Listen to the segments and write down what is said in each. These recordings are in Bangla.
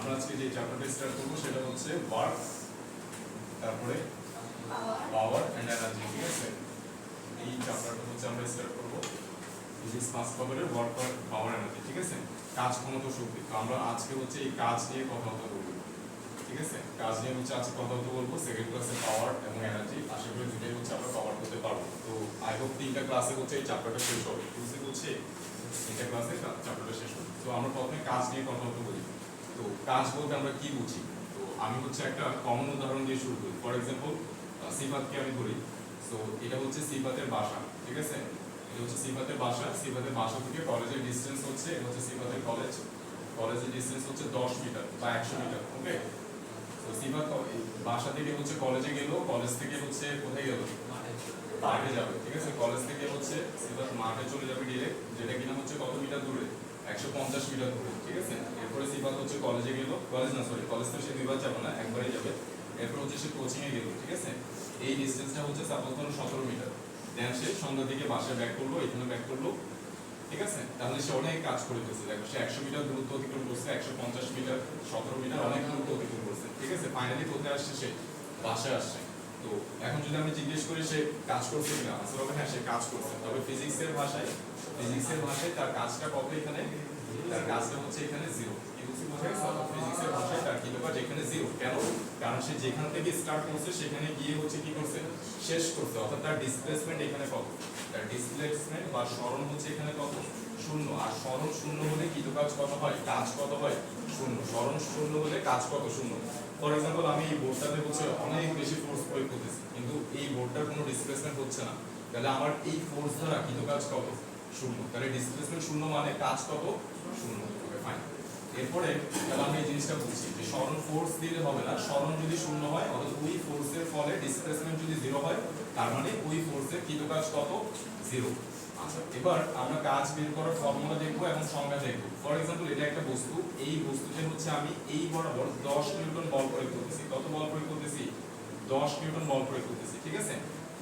আমরা আজকে যে চ্যাপ্টারটা স্টার্ট করব সেটা হচ্ছে ওয়ার্ক, তারপরে পাওয়ার এন্ড এনার্জি। ঠিক আছে, এই চ্যাপ্টারটা হচ্ছে আমরা স্টার্ট করব ফিজিক্স ফার্স্ট পেপারের ওয়ার্ক, পাওয়ার, এনার্জি। ঠিক আছে, কাজ, ক্ষমতা, শক্তি। তো আমরা আজকে হচ্ছে এই কাজ নিয়ে কথাবার্তা বলবো। ঠিক আছে, কাজ নিয়ে হচ্ছে আজকে কথাবার্তা বলবো। সেকেন্ড ক্লাসে পাওয়ার এবং এনার্জি, আশা করি দুটোই হচ্ছে আমরা কভার করতে পারবো। তো আই হোপ তিনটা ক্লাসে হচ্ছে এই চ্যাপ্টারটা শেষ হবে। বুঝতে হচ্ছে তিনটা ক্লাসে চ্যাপ্টারটা শেষ হবে। তো আমরা প্রথমে কাজ নিয়ে কথাবার্তা বলি। তো কাজ বলতে আমরা কি বুঝি? তো আমি হচ্ছে একটা কমন উদাহরণ দিয়ে শুরু করি। ফর এক্সাম্পল, সিফাতকে আমি ধরি। সো এটা হচ্ছে সিফাতের বাসা। ঠিক আছে, এটা হচ্ছে সিফাতের বাসা। সিফাতের বাসা থেকে কলেজের ডিস্টেন্স হচ্ছে, এটা হচ্ছে সিফাতের কলেজ। কলেজের ডিস্টেন্স হচ্ছে 10 মিটার বা 100 মিটার। ওকে, তো সিফাত বাসা থেকে হচ্ছে কলেজে গেল, কলেজ থেকে হচ্ছে কোথায় গেল? মাঠে যাবে। ঠিক আছে, কলেজ থেকে হচ্ছে সিফাত মাঠে চলে যাবে ডিরেক্ট, যেটা কিনা হচ্ছে কত মিটার দূরে? 150 মিটার দূরে। ঠিক আছে, এরপরে সিফাত হচ্ছে কলেজে গেল, কলেজ না সরি কলেজ তো সে দুইবার যাবে না, একবারই যাবে। এরপর হচ্ছে সে কোচিং এ গেল। ঠিক আছে, এই ডিসটেন্সটা হচ্ছে সাপোজ ধরো 17 মিটার। দেন সে সন্ধ্যার দিকে বাসায় ব্যাক করলো, এখানে ব্যাক করলো। ঠিক আছে, তাহলে সে অনেক কাজ করে ফেলছে। দেখো সে 100 মিটার দূরত্ব অতিক্রম করছে, 150 মিটার, 17 মিটার, অনেক দূরত্ব অতিক্রম করছে। ঠিক আছে, ফাইনালি কোথায় আসছে? সে বাসায় আসছে। তো এখন যদি আমি জিজ্ঞেস করি সে কাজ করছে কিনা, আসলে হবে হ্যাঁ সে কাজ করছে। তবে ফিজিক্সের ভাষায় তার কাজটা কত? এখানে তার কাজটা হচ্ছে এখানে জিরো। কি বলছি বোঝা গেছে? ফিজিক্সের ভাষায় তার কি ব্যাপার? এখানে জিরো। কেন? কারণ সে যেখান থেকে স্টার্ট করছে সেখানে গিয়ে হচ্ছে কি করছে? শেষ করছে। অর্থাৎ তার ডিসপ্লেসমেন্ট এখানে কত? তার ডিসপ্লেসমেন্ট বা সরণ হচ্ছে এখানে কত? শূন্য। আর সরণ শূন্য হলে কৃতকাজ কত হয়? কাজ কত হয়? শূন্য। সরণ শূন্য হলে কাজ কত? শূন্য। ফর এক্সাম্পল, আমি এই বোর্ডটাতে হচ্ছে অনেক বেশি ফোর্স প্রয়োগ করতেছি, কিন্তু এই বোর্ডটার কোনো ডিসপ্লেসমেন্ট হচ্ছে না। তাহলে আমার এই ফোর্স দ্বারা কৃতকাজ কত? শূন্য। তাহলে ডিসপ্লেসমেন্ট শূন্য মানে কাজ কত? শূন্য। ওকে, ফাইন। এরপরে তাহলে আমি এই জিনিসটা বুঝছি যে সরণ ফোর্স দিলে হবে না, সরণ যদি শূন্য হয় অর্থাৎ ওই ফোর্সের ফলে ডিসপ্লেসমেন্ট যদি জিরো হয়, তার মানে ওই ফোর্সের কৃতকাজ কত? জিরো। আচ্ছা, এবার আমরা কাজ বের করার ফর্মুলা দেখবো এবং সংজ্ঞা দেখবো। ফর এক্সাম্পল, এটা একটা বস্তু, এই বস্তুতে হচ্ছে আমি এই বরাবর 10 নিউটন বল প্রয়োগ করতেছি। কত বল প্রয়োগ করতেছি? 10 নিউটন বল প্রয়োগ করতেছি। ঠিক আছে,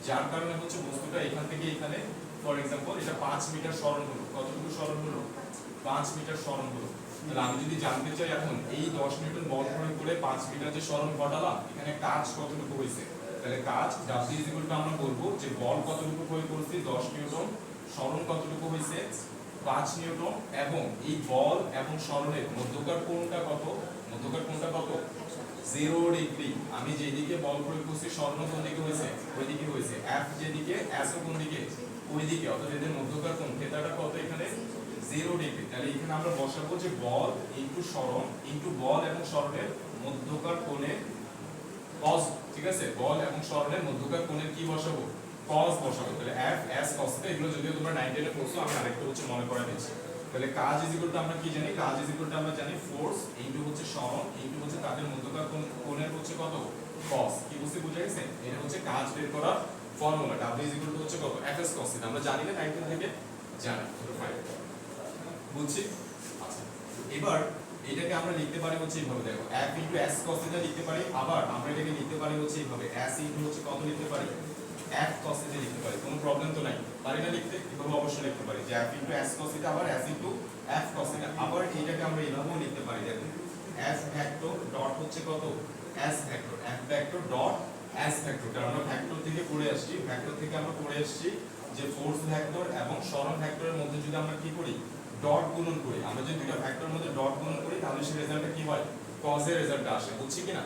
যার কারণে হচ্ছে বস্তুটা এখান থেকে এখানে, ফর এক্সাম্পল এটা 5 মিটার সরণ হলো। কতটুকু সরণ হলো? 5 মিটার সরণ হলো। তাহলে আমি যদি জানতে চাই এখন এই 10 নিউটন বল প্রয়োগ করে 5 মিটার যে সরণ ঘটালাম, এখানে কাজ কতটুকু হয়েছে? তাহলে কাজ W আমরা বলবো যে বল কতটুকু প্রয়োগ করছি? 10 নিউটন, সরণ কতটুকু হয়েছে? 5 নিউটন, এবং এই বল এবং সরণের মধ্যকার কোণটা কত? মধ্যকার কোণটা কত? 0 ডিগ্রি। আমি যেদিকে বল প্রয়োগ করছি সরণ কোন দিকে হয়েছে? ওই দিকে হয়েছে। F যেদিকে, S ও কোন দিকে? ওই দিকে। অর্থাৎ এদের মধ্যকার কোণ থিটাটা কত? এখানে 0 ডিগ্রি। তাহলে এখানে আমরা বসাবো যে বল ইনটু সরণ ইনটু বল এবং সরণের মধ্যকার কোণের cos। ঠিক আছে, বল এবং সরণের মধ্যকার কোণের কি বসাবো? cos বসাবো। তাহলে F S cos θ, এগুলো যদিও তোমরা 9 10 এ পড়ছো, আমি আরেকটু হচ্ছে মনে করাই দিচ্ছি। তাহলে কাজ ইজ ইকুয়াল টু আমরা কি জানি? কাজ ইজ ইকুয়াল টু আমরা জানি ফোর্স ইনটু হচ্ছে সরণ ইনটু হচ্ছে তাদের মধ্যকার কোণের হচ্ছে কত? cos। কি বুঝতে বুঝা গেছে? এটা হচ্ছে কাজ বের করার formula. W is equal to হচ্ছে কত? Fs cos θ। আমরা জানি না 9 10 থেকে? জানি। ফাইন, বুঝছি। আচ্ছা, এবার এটাকে আমরা লিখতে পারি হচ্ছে এইভাবে। দেখো F ইনটু S cos θ লিখতে পারি, আবার আমরা এটাকে লিখতে পারি হচ্ছে এইভাবে S ইনটু হচ্ছে কত লিখতে পারি? F cos θ লিখতে পারি। কোনো প্রবলেম তো নাই, পারি না লিখতে? এভাবে অবশ্যই লিখতে পারি যে F ইনটু S cos θ, আবার S ইনটু F cos θ। আবার এটাকে আমরা এইভাবেও লিখতে পারি। দেখো F ভেক্টর ডট হচ্ছে কত? S vector. F vector dot S vector. কারণ আমরা ভেক্টর থেকে পড়ে আসছি, ভেক্টর থেকে আমরা পড়ে আসছি যে ফোর্স ভেক্টর এবং সরণ ভেক্টরের মধ্যে যদি আমরা কি করি? ডট গুণন করি। আমরা যদি দুইটা ভেক্টরের মধ্যে ডট গুণন করি তাহলে সেই রেজাল্টটা কি হয়? cos এর রেজাল্টটা আসে। বুঝছি কিনা?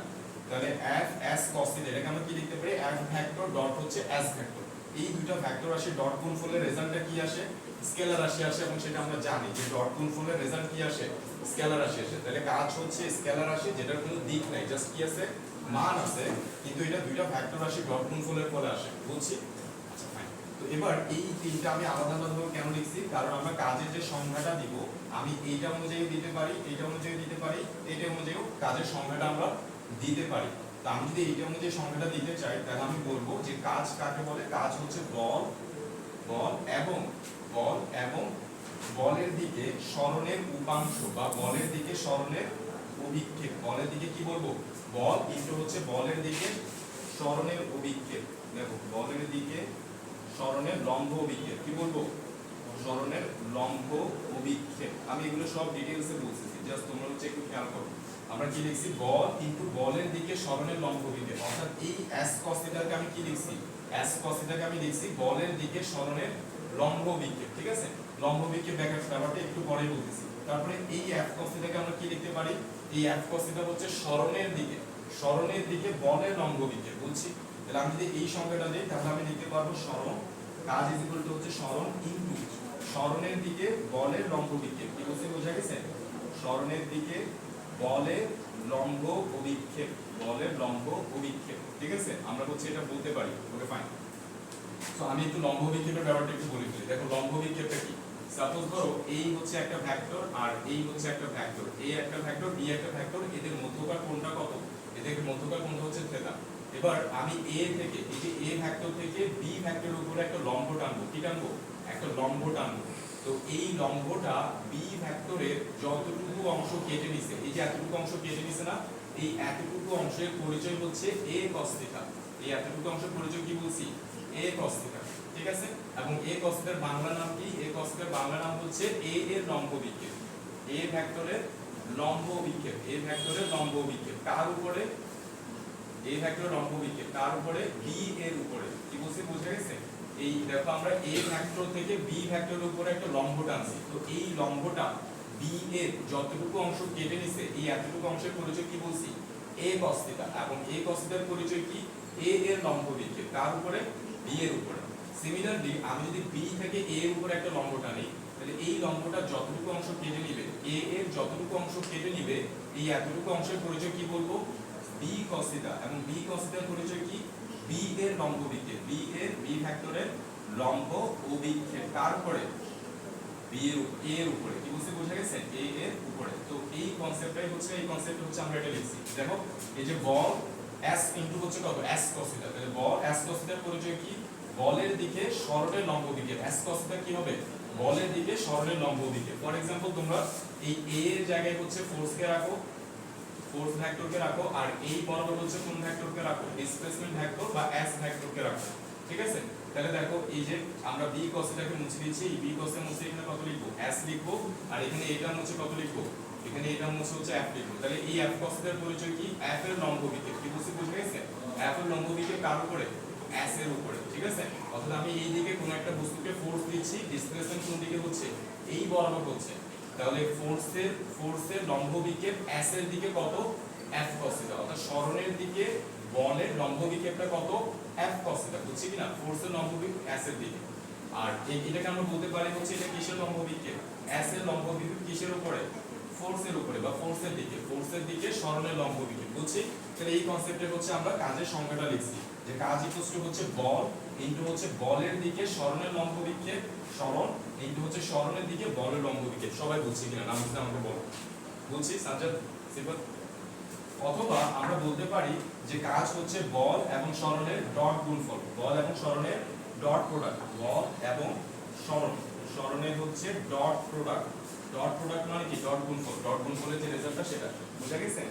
তাহলে F S cos θ, এটাকে আমরা কি লিখতে পারি? F ভেক্টর ডট হচ্ছে S ভেক্টর। এই দুইটা ভেক্টর রাশি ডট গুণফলের রেজাল্টটা কি আসে? স্কেলার রাশি আসে, এবং সেটা আমরা জানি যে ডট গুণফলের রেজাল্ট কি আসে? স্কেলার রাশি আসে। তাহলে কাজ হচ্ছে স্কেলার রাশি, যেটার কোনো দিক নাই, জাস্ট কি আছে? মান আছে, কিন্তু এটা দুইটা ভেক্টর রাশি ডট গুণফলের ফলে আসে। বুঝছি? তো এবার এই তিনটা আমি আলাদা আলাদাভাবে কেন লিখছি? কারণ আমরা কাজের যে সংজ্ঞাটা দিব, আমি এইটা অনুযায়ী দিতে পারি, এইটা অনুযায়ী দিতে পারি, এইটা অনুযায়ী কাজের সংজ্ঞাটা আমরা দিতে পারি। তো আমি যদি এইটা অনুযায়ী সংজ্ঞাটা দিতে চাই, তাহলে আমি বলবো যে কাজ কাকে বলে? কাজ হচ্ছে বল, বল এবং বলের দিকে সরণের উপাংশ বা বলের দিকে সরণের অভিক্ষেপ। বলের দিকে কি বলবো? বল ইনটু হচ্ছে বলের দিকে সরণের অভিক্ষেপ। দেখো বলের দিকে সরণের লম্ব অভিক্ষেপ। কি বলবো? সরণের লম্ব অভিক্ষেপ। আমি এগুলো সব ডিটেইলসে বলতেছি, জাস্ট তোমরা হচ্ছে একটু খেয়াল করো। আমরা কি লিখছি বল ইনটু বলের দিকে সরণের লম্ব বিকে, অর্থাৎ এই s cos থিটাকে আমি কি লিখছি s cos থিটাকে আমি লিখছি বলের দিকে সরণের লম্ব বিকে, ঠিক আছে লম্ব বিকে ব্যাপারটা একটু পরে বলতেছি। তারপরে এই f cos থিটাকে আমরা কি লিখতে পারি, এই f cos থিটা হচ্ছে সরণের দিকে বলের লম্ব বিকে, বুঝছি। তাহলে আমি যদি এই সংখ্যাটা দিই তাহলে আমি লিখতে পারবো সরণ কাজ ইজ ইকুয়াল টু হচ্ছে সরণ ইনটু সরণের দিকে বলের লম্ব বিক্ষেপ, কি বলতে বোঝা গেছে, সরণের দিকে বলের লম্ব অভিক্ষেপ, বলের লম্ব অভিক্ষেপ, ঠিক আছে আমরা হচ্ছে এটা বলতে পারি। Okay fine. সো আমি একটু লম্ব অভিক্ষেপের ব্যাপারটা একটু বলে দিই। দেখো লম্ব অভিক্ষেপটা কি, সাপোজ ধরো এই হচ্ছে একটা ভেক্টর আর এই হচ্ছে একটা ভেক্টর, এই একটা ভেক্টর বি একটা ভেক্টর, এদের মধ্যকার কোণটা কত, এদের মধ্যকার কোণটা হচ্ছে থিটা। এবার আমি এ থেকে এই যে এ ভেক্টর থেকে বি ভেক্টরের উপরে একটা লম্ব টানবো, কি টানবো, একটা লম্ব টানবো। তো এই লম্বটা বি ভেক্টরের যতটুকু অংশ কেটে নিছে, এই যে এতটুকু অংশ কেটে নিছে না, এই এতটুকু অংশের পরিচয় হচ্ছে a cos থিটা। এই এতটুকু অংশের পরিচয় কি বলছি, a cos থিটা, ঠিক আছে। এবং a cos থিটার বাংলা নাম কি, a cos থিটার বাংলা নাম হচ্ছে a এর লম্ব বিক্ষেপ, a ভেক্টরের লম্ব বিক্ষেপ, a ভেক্টরের লম্ব বিক্ষেপ কার উপরে, a ভেক্টরের লম্ব বিক্ষেপ কার উপরে, b এর উপরে, কি বলছি বোঝা গেছে। এই দেখো আমরা a ভেক্টর থেকে b ভেক্টরের উপরে একটা লম্ব টানছি, তো এই লম্বটা b এর যতটুকু অংশ কেটে নিছে, এই এতটুকু অংশের পরিচয় কি বলছি, a cos থিটা। এবং a cos থিটার পরিচয় কি, a এর লম্ব বিক্ষেপ কার উপরে, b এর উপরে। সিমিলারলি আমি যদি b থেকে a এর উপরে একটা লম্ব টানি, তাহলে এই লম্বটা যতটুকু অংশ কেটে নিবে, a এর যতটুকু অংশ কেটে নিবে, এই এতটুকু অংশের পরিচয় কি বলবো, b cos থিটা। এবং b cos থিটার পরিচয় কি, b এর লম্ব বিক্ষেপ, b ভেক্টরের লম্ব অভিক্ষেপ কার উপরে, b এর উপরে, কি বলতে বোঝা গেছে, a এর উপরে। তো এই কনসেপ্টটাই হচ্ছে, এই কনসেপ্ট হচ্ছে আমরা এটা লিখছি। দেখো এই যে বল s ইনটু হচ্ছে কত, s cos থিটা, তাহলে বল s cos থিটার পরিচয় কি, বলের দিকে সরণের লম্ব বিক্ষেপ, s cos থিটা কি হবে, বলের দিকে সরণের লম্ব বিক্ষেপ। ফর एग्जांपल তোমরা এই a এর জায়গায় হচ্ছে ফোর্স কে রাখো, ফোর্স ভেক্টরকে রাখো, আর এই বরাবর হচ্ছে কোন ভেক্টরকে রাখো, ডিসপ্লেসমেন্ট ভেক্টর বা s ভেক্টরকে রাখো, ঠিক আছে। তাহলে দেখো এই যে আমরা b cos থিটাকে মুছে দিয়েছি, এই b cos এর মুছে এখানে কত লিখবো, s লিখবো, আর এখানে এটা মুছে কত লিখবো, এখানে এটা মুছে হচ্ছে f লিখবো। তাহলে এই f cos থিটার পরিচয় কি, f এর লম্ব বিক্ষেপ, কি বলছি বুঝে গেছে, f এর লম্ব বিক্ষেপ কার উপরে, s এর উপরে, ঠিক আছে। অর্থাৎ আমি এই দিকে কোন একটা বস্তুকে ফোর্স দিচ্ছি, ডিসপ্লেসমেন্ট কোন দিকে হচ্ছে, এই বরাবর হচ্ছে, তাহলে ফোর্সের লম্ব বিক্ষেপ s এর দিকে কত, f cos থিটা, অর্থাৎ সরণের দিকে বলের লম্ব বিক্ষেপটা কত, f cos থিটা, বুঝছি কিনা, ফোর্সের লম্ব বিক্ষেপ s এর দিকে। আর এটাকে আমরা বলতে পারি হচ্ছে এটা কিসের লম্ব বিক্ষেপ, s এর লম্ব বিক্ষেপ কিসের উপরে, ফোর্সের উপরে বা ফোর্সের দিকে সরণের লম্ব বিক্ষেপ, বুঝছি। তাহলে এই কনসেপ্টে হচ্ছে আমরা কাজের সংজ্ঞাটা লিখছি, যে কাজ ইকুয়াল টু হচ্ছে বল ইনটু হচ্ছে বলের দিকে সরণের লম্ব বিক্ষেপ, সরণ ইনটু হচ্ছে সরণের দিকে বলের লম্ব বিক্ষেপ। সবাই বুঝছি কিনা, নাম বুঝতে আমাকে বলো, বুঝছি সাজ্জাদ সিম্পল। অথবা আমরা বলতে পারি যে কাজ হচ্ছে বল এবং সরণের ডট গুণফল, বল এবং সরণের ডট প্রোডাক্ট, বল এবং সরণের হচ্ছে ডট প্রোডাক্ট মানে কি, ডট গুণফলের যে রেজাল্টটা সেটা, বুঝা গেছে।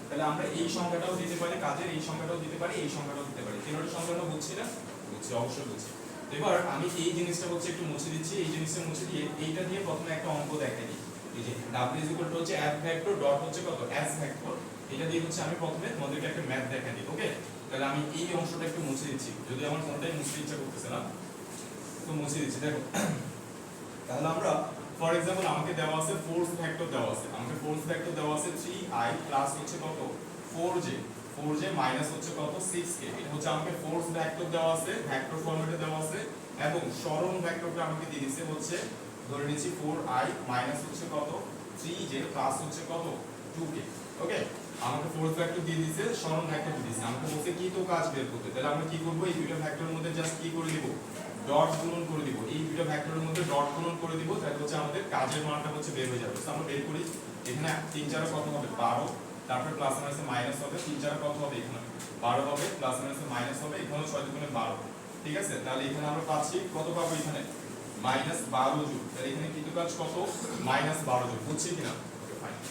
তাহলে আমরা এই সংখ্যাটাও দিতে পারি, কাজের এই সংখ্যাটাও দিতে পারি, এই সংখ্যাটাও দিতে পারি। তিনটি সংখ্যাটা বুঝছি না, বুঝছি, অবশ্যই বুঝছি। এবার আমি এই জিনিসটা হচ্ছে একটু মুছে দিচ্ছি, এই জিনিসটা মুছে দিয়ে এইটা দিয়ে প্রথমে একটা অঙ্ক দেখাই দিই। এই যে w হচ্ছে f ভেক্টর ডট হচ্ছে কত, s ভেক্টর, এটা দিয়ে হচ্ছে আমি প্রথমে তোমাদেরকে একটা ম্যাথ দেখাই দিই। ওকে, তাহলে আমি এই অংশটা একটু মুছে দিচ্ছি, যদি আমার কোনটাই মুছতে ইচ্ছা করতেছে না, তো মুছে দিচ্ছি। দেখো তাহলে আমরা ফর एग्जांपल আমাকে দেওয়া আছে ফোর্স ভেক্টর দেওয়া আছে, আমাকে ফোর্স ভেক্টর দেওয়া আছে 3i প্লাস হচ্ছে কত 4j মাইনাস হচ্ছে কত 6k, এটা হচ্ছে আমাকে ফোর্স ভেক্টর দেওয়া আছে, ভেক্টর ফরম্যাটে দেওয়া আছে। এবং সরণ ভেক্টরটা আমাকে দিয়ে দিয়েছে হচ্ছে, ধরে নিচ্ছি 4i মাইনাস হচ্ছে কত 3j প্লাস হচ্ছে কত 2k। ওকে, আমাকে ফোর্স ভেক্টর দিয়ে দিয়েছে, সরণ ভেক্টর দিয়ে দিয়েছে, আমাকে বলছে কি তো কাজ বের করতে। তাহলে আমরা কি করব, এই দুটো ভেক্টরের মধ্যে জাস্ট কি করে দিব, ডট গুণন করে দিব, এই দুটো ভেক্টরের মধ্যে ডট গুণন করে দিব, তাহলে হচ্ছে আমাদের কাজের মানটা হচ্ছে বের হয়ে যাবে। তো আমরা বের করি, এখানে 3 4 কত হবে 12, তারপর প্লাস মাইনাসে মাইনাস হবে, 3 4 কত হবে এখানে 12 হবে, প্লাস মাইনাসে মাইনাস হবে, এখানে 6 দুগুণে 12, ঠিক আছে। তাহলে এখানে আমরা পাচ্ছি কত পাবো, এখানে -12 জুল, তাহলে এখানে কিন্তু কাজ কত -12 জুল, বুঝছি কিনা।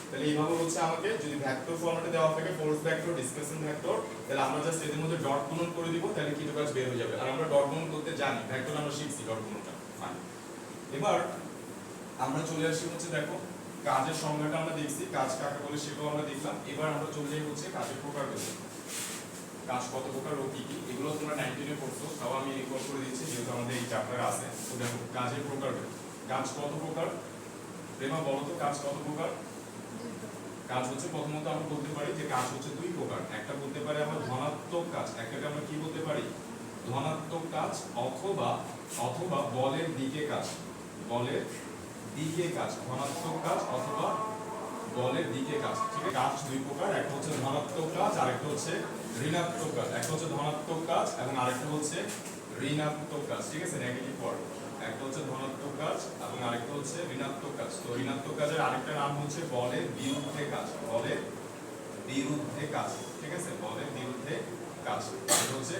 তাহলে এইভাবে হচ্ছে আমাকে যদি ভেক্টর ফরম্যাটে দেওয়া থাকে ফোর্স ভেক্টর, ডিসপ্লেসমেন্ট ভেক্টর, তাহলে আমরা জাস্ট এদের মধ্যে ডট গুণন করে দিব, তাহলে কিন্তু কাজ বের হয়ে যাবে। আর আমরা ডট গুণন করতে জানি, ভেক্টর আমরা শিখছি ডট গুণনটা। ফাইন, এবার আমরা চলে আসি হচ্ছে দেখো কাজের সংজ্ঞাটা আমরা দেখছি, কাজ কাকে বলে সেটাও আমরা দেখলাম। এবার আমরা চলে যাই হচ্ছে কাজের প্রকারভেদে। কাজ কত প্রকার ও কি কি এগুলো তোমরা 19 এ পড়ছো, তাও আমি রিকল করে দিচ্ছি যেহেতু আমাদের এই চ্যাপ্টারে আছে। তো দেখো কাজের প্রকারভেদ। কাজ কত প্রকার? প্রেমা বলো তো কাজ কত প্রকার? কাজ হচ্ছে প্রথমত আমরা বলতে পারি যে কাজ হচ্ছে দুই প্রকার। একটা বলতে পারি আমরা ধনাত্মক কাজ, একটাকে আমরা কি বলতে পারি? ধনাত্মক কাজ অথবা অথবা বলের দিকে কাজ। বলের দিকে কাজ, ধনাত্মক কাজ অথবা বলের দিকে কাজ। ঠিক আছে, কাজ দুই প্রকার, একটা হচ্ছে ধনাত্মক কাজ আর একটা হচ্ছে ঋণাত্মক কাজ। একটা হচ্ছে ধনাত্মক কাজ এবং আরেকটা হচ্ছে ঋণাত্মক কাজ। ঠিক আছে, নেগেটিভ ওয়ার্ড। একটা হচ্ছে ধনাত্মক কাজ এবং আরেকটা হচ্ছে ঋণাত্মক কাজ। তো ঋণাত্মক কাজের আরেকটা নাম হচ্ছে বলের বিরুদ্ধে কাজ। বলের বিরুদ্ধে কাজ। ঠিক আছে, বলের বিরুদ্ধে কাজ। এটা হচ্ছে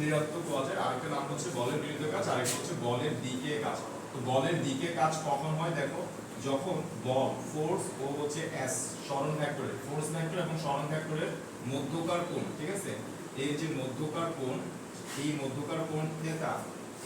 ঋণাত্মক কাজের আরেকটা নাম হচ্ছে বলের বিরুদ্ধে কাজ, আরেকটা হচ্ছে বলের দিকে কাজ। তো বলের দিকে কাজ কখন হয়? দেখো যখন বল, ফোর্স ও হচ্ছে এস সরণ ভেক্টরের, ফোর্স ভেক্টর এবং সরণ ভেক্টরের মধ্যকার কোণ, ঠিক আছে, এই যে মধ্যকার কোণ, এই মধ্যকার কোণ থিটা,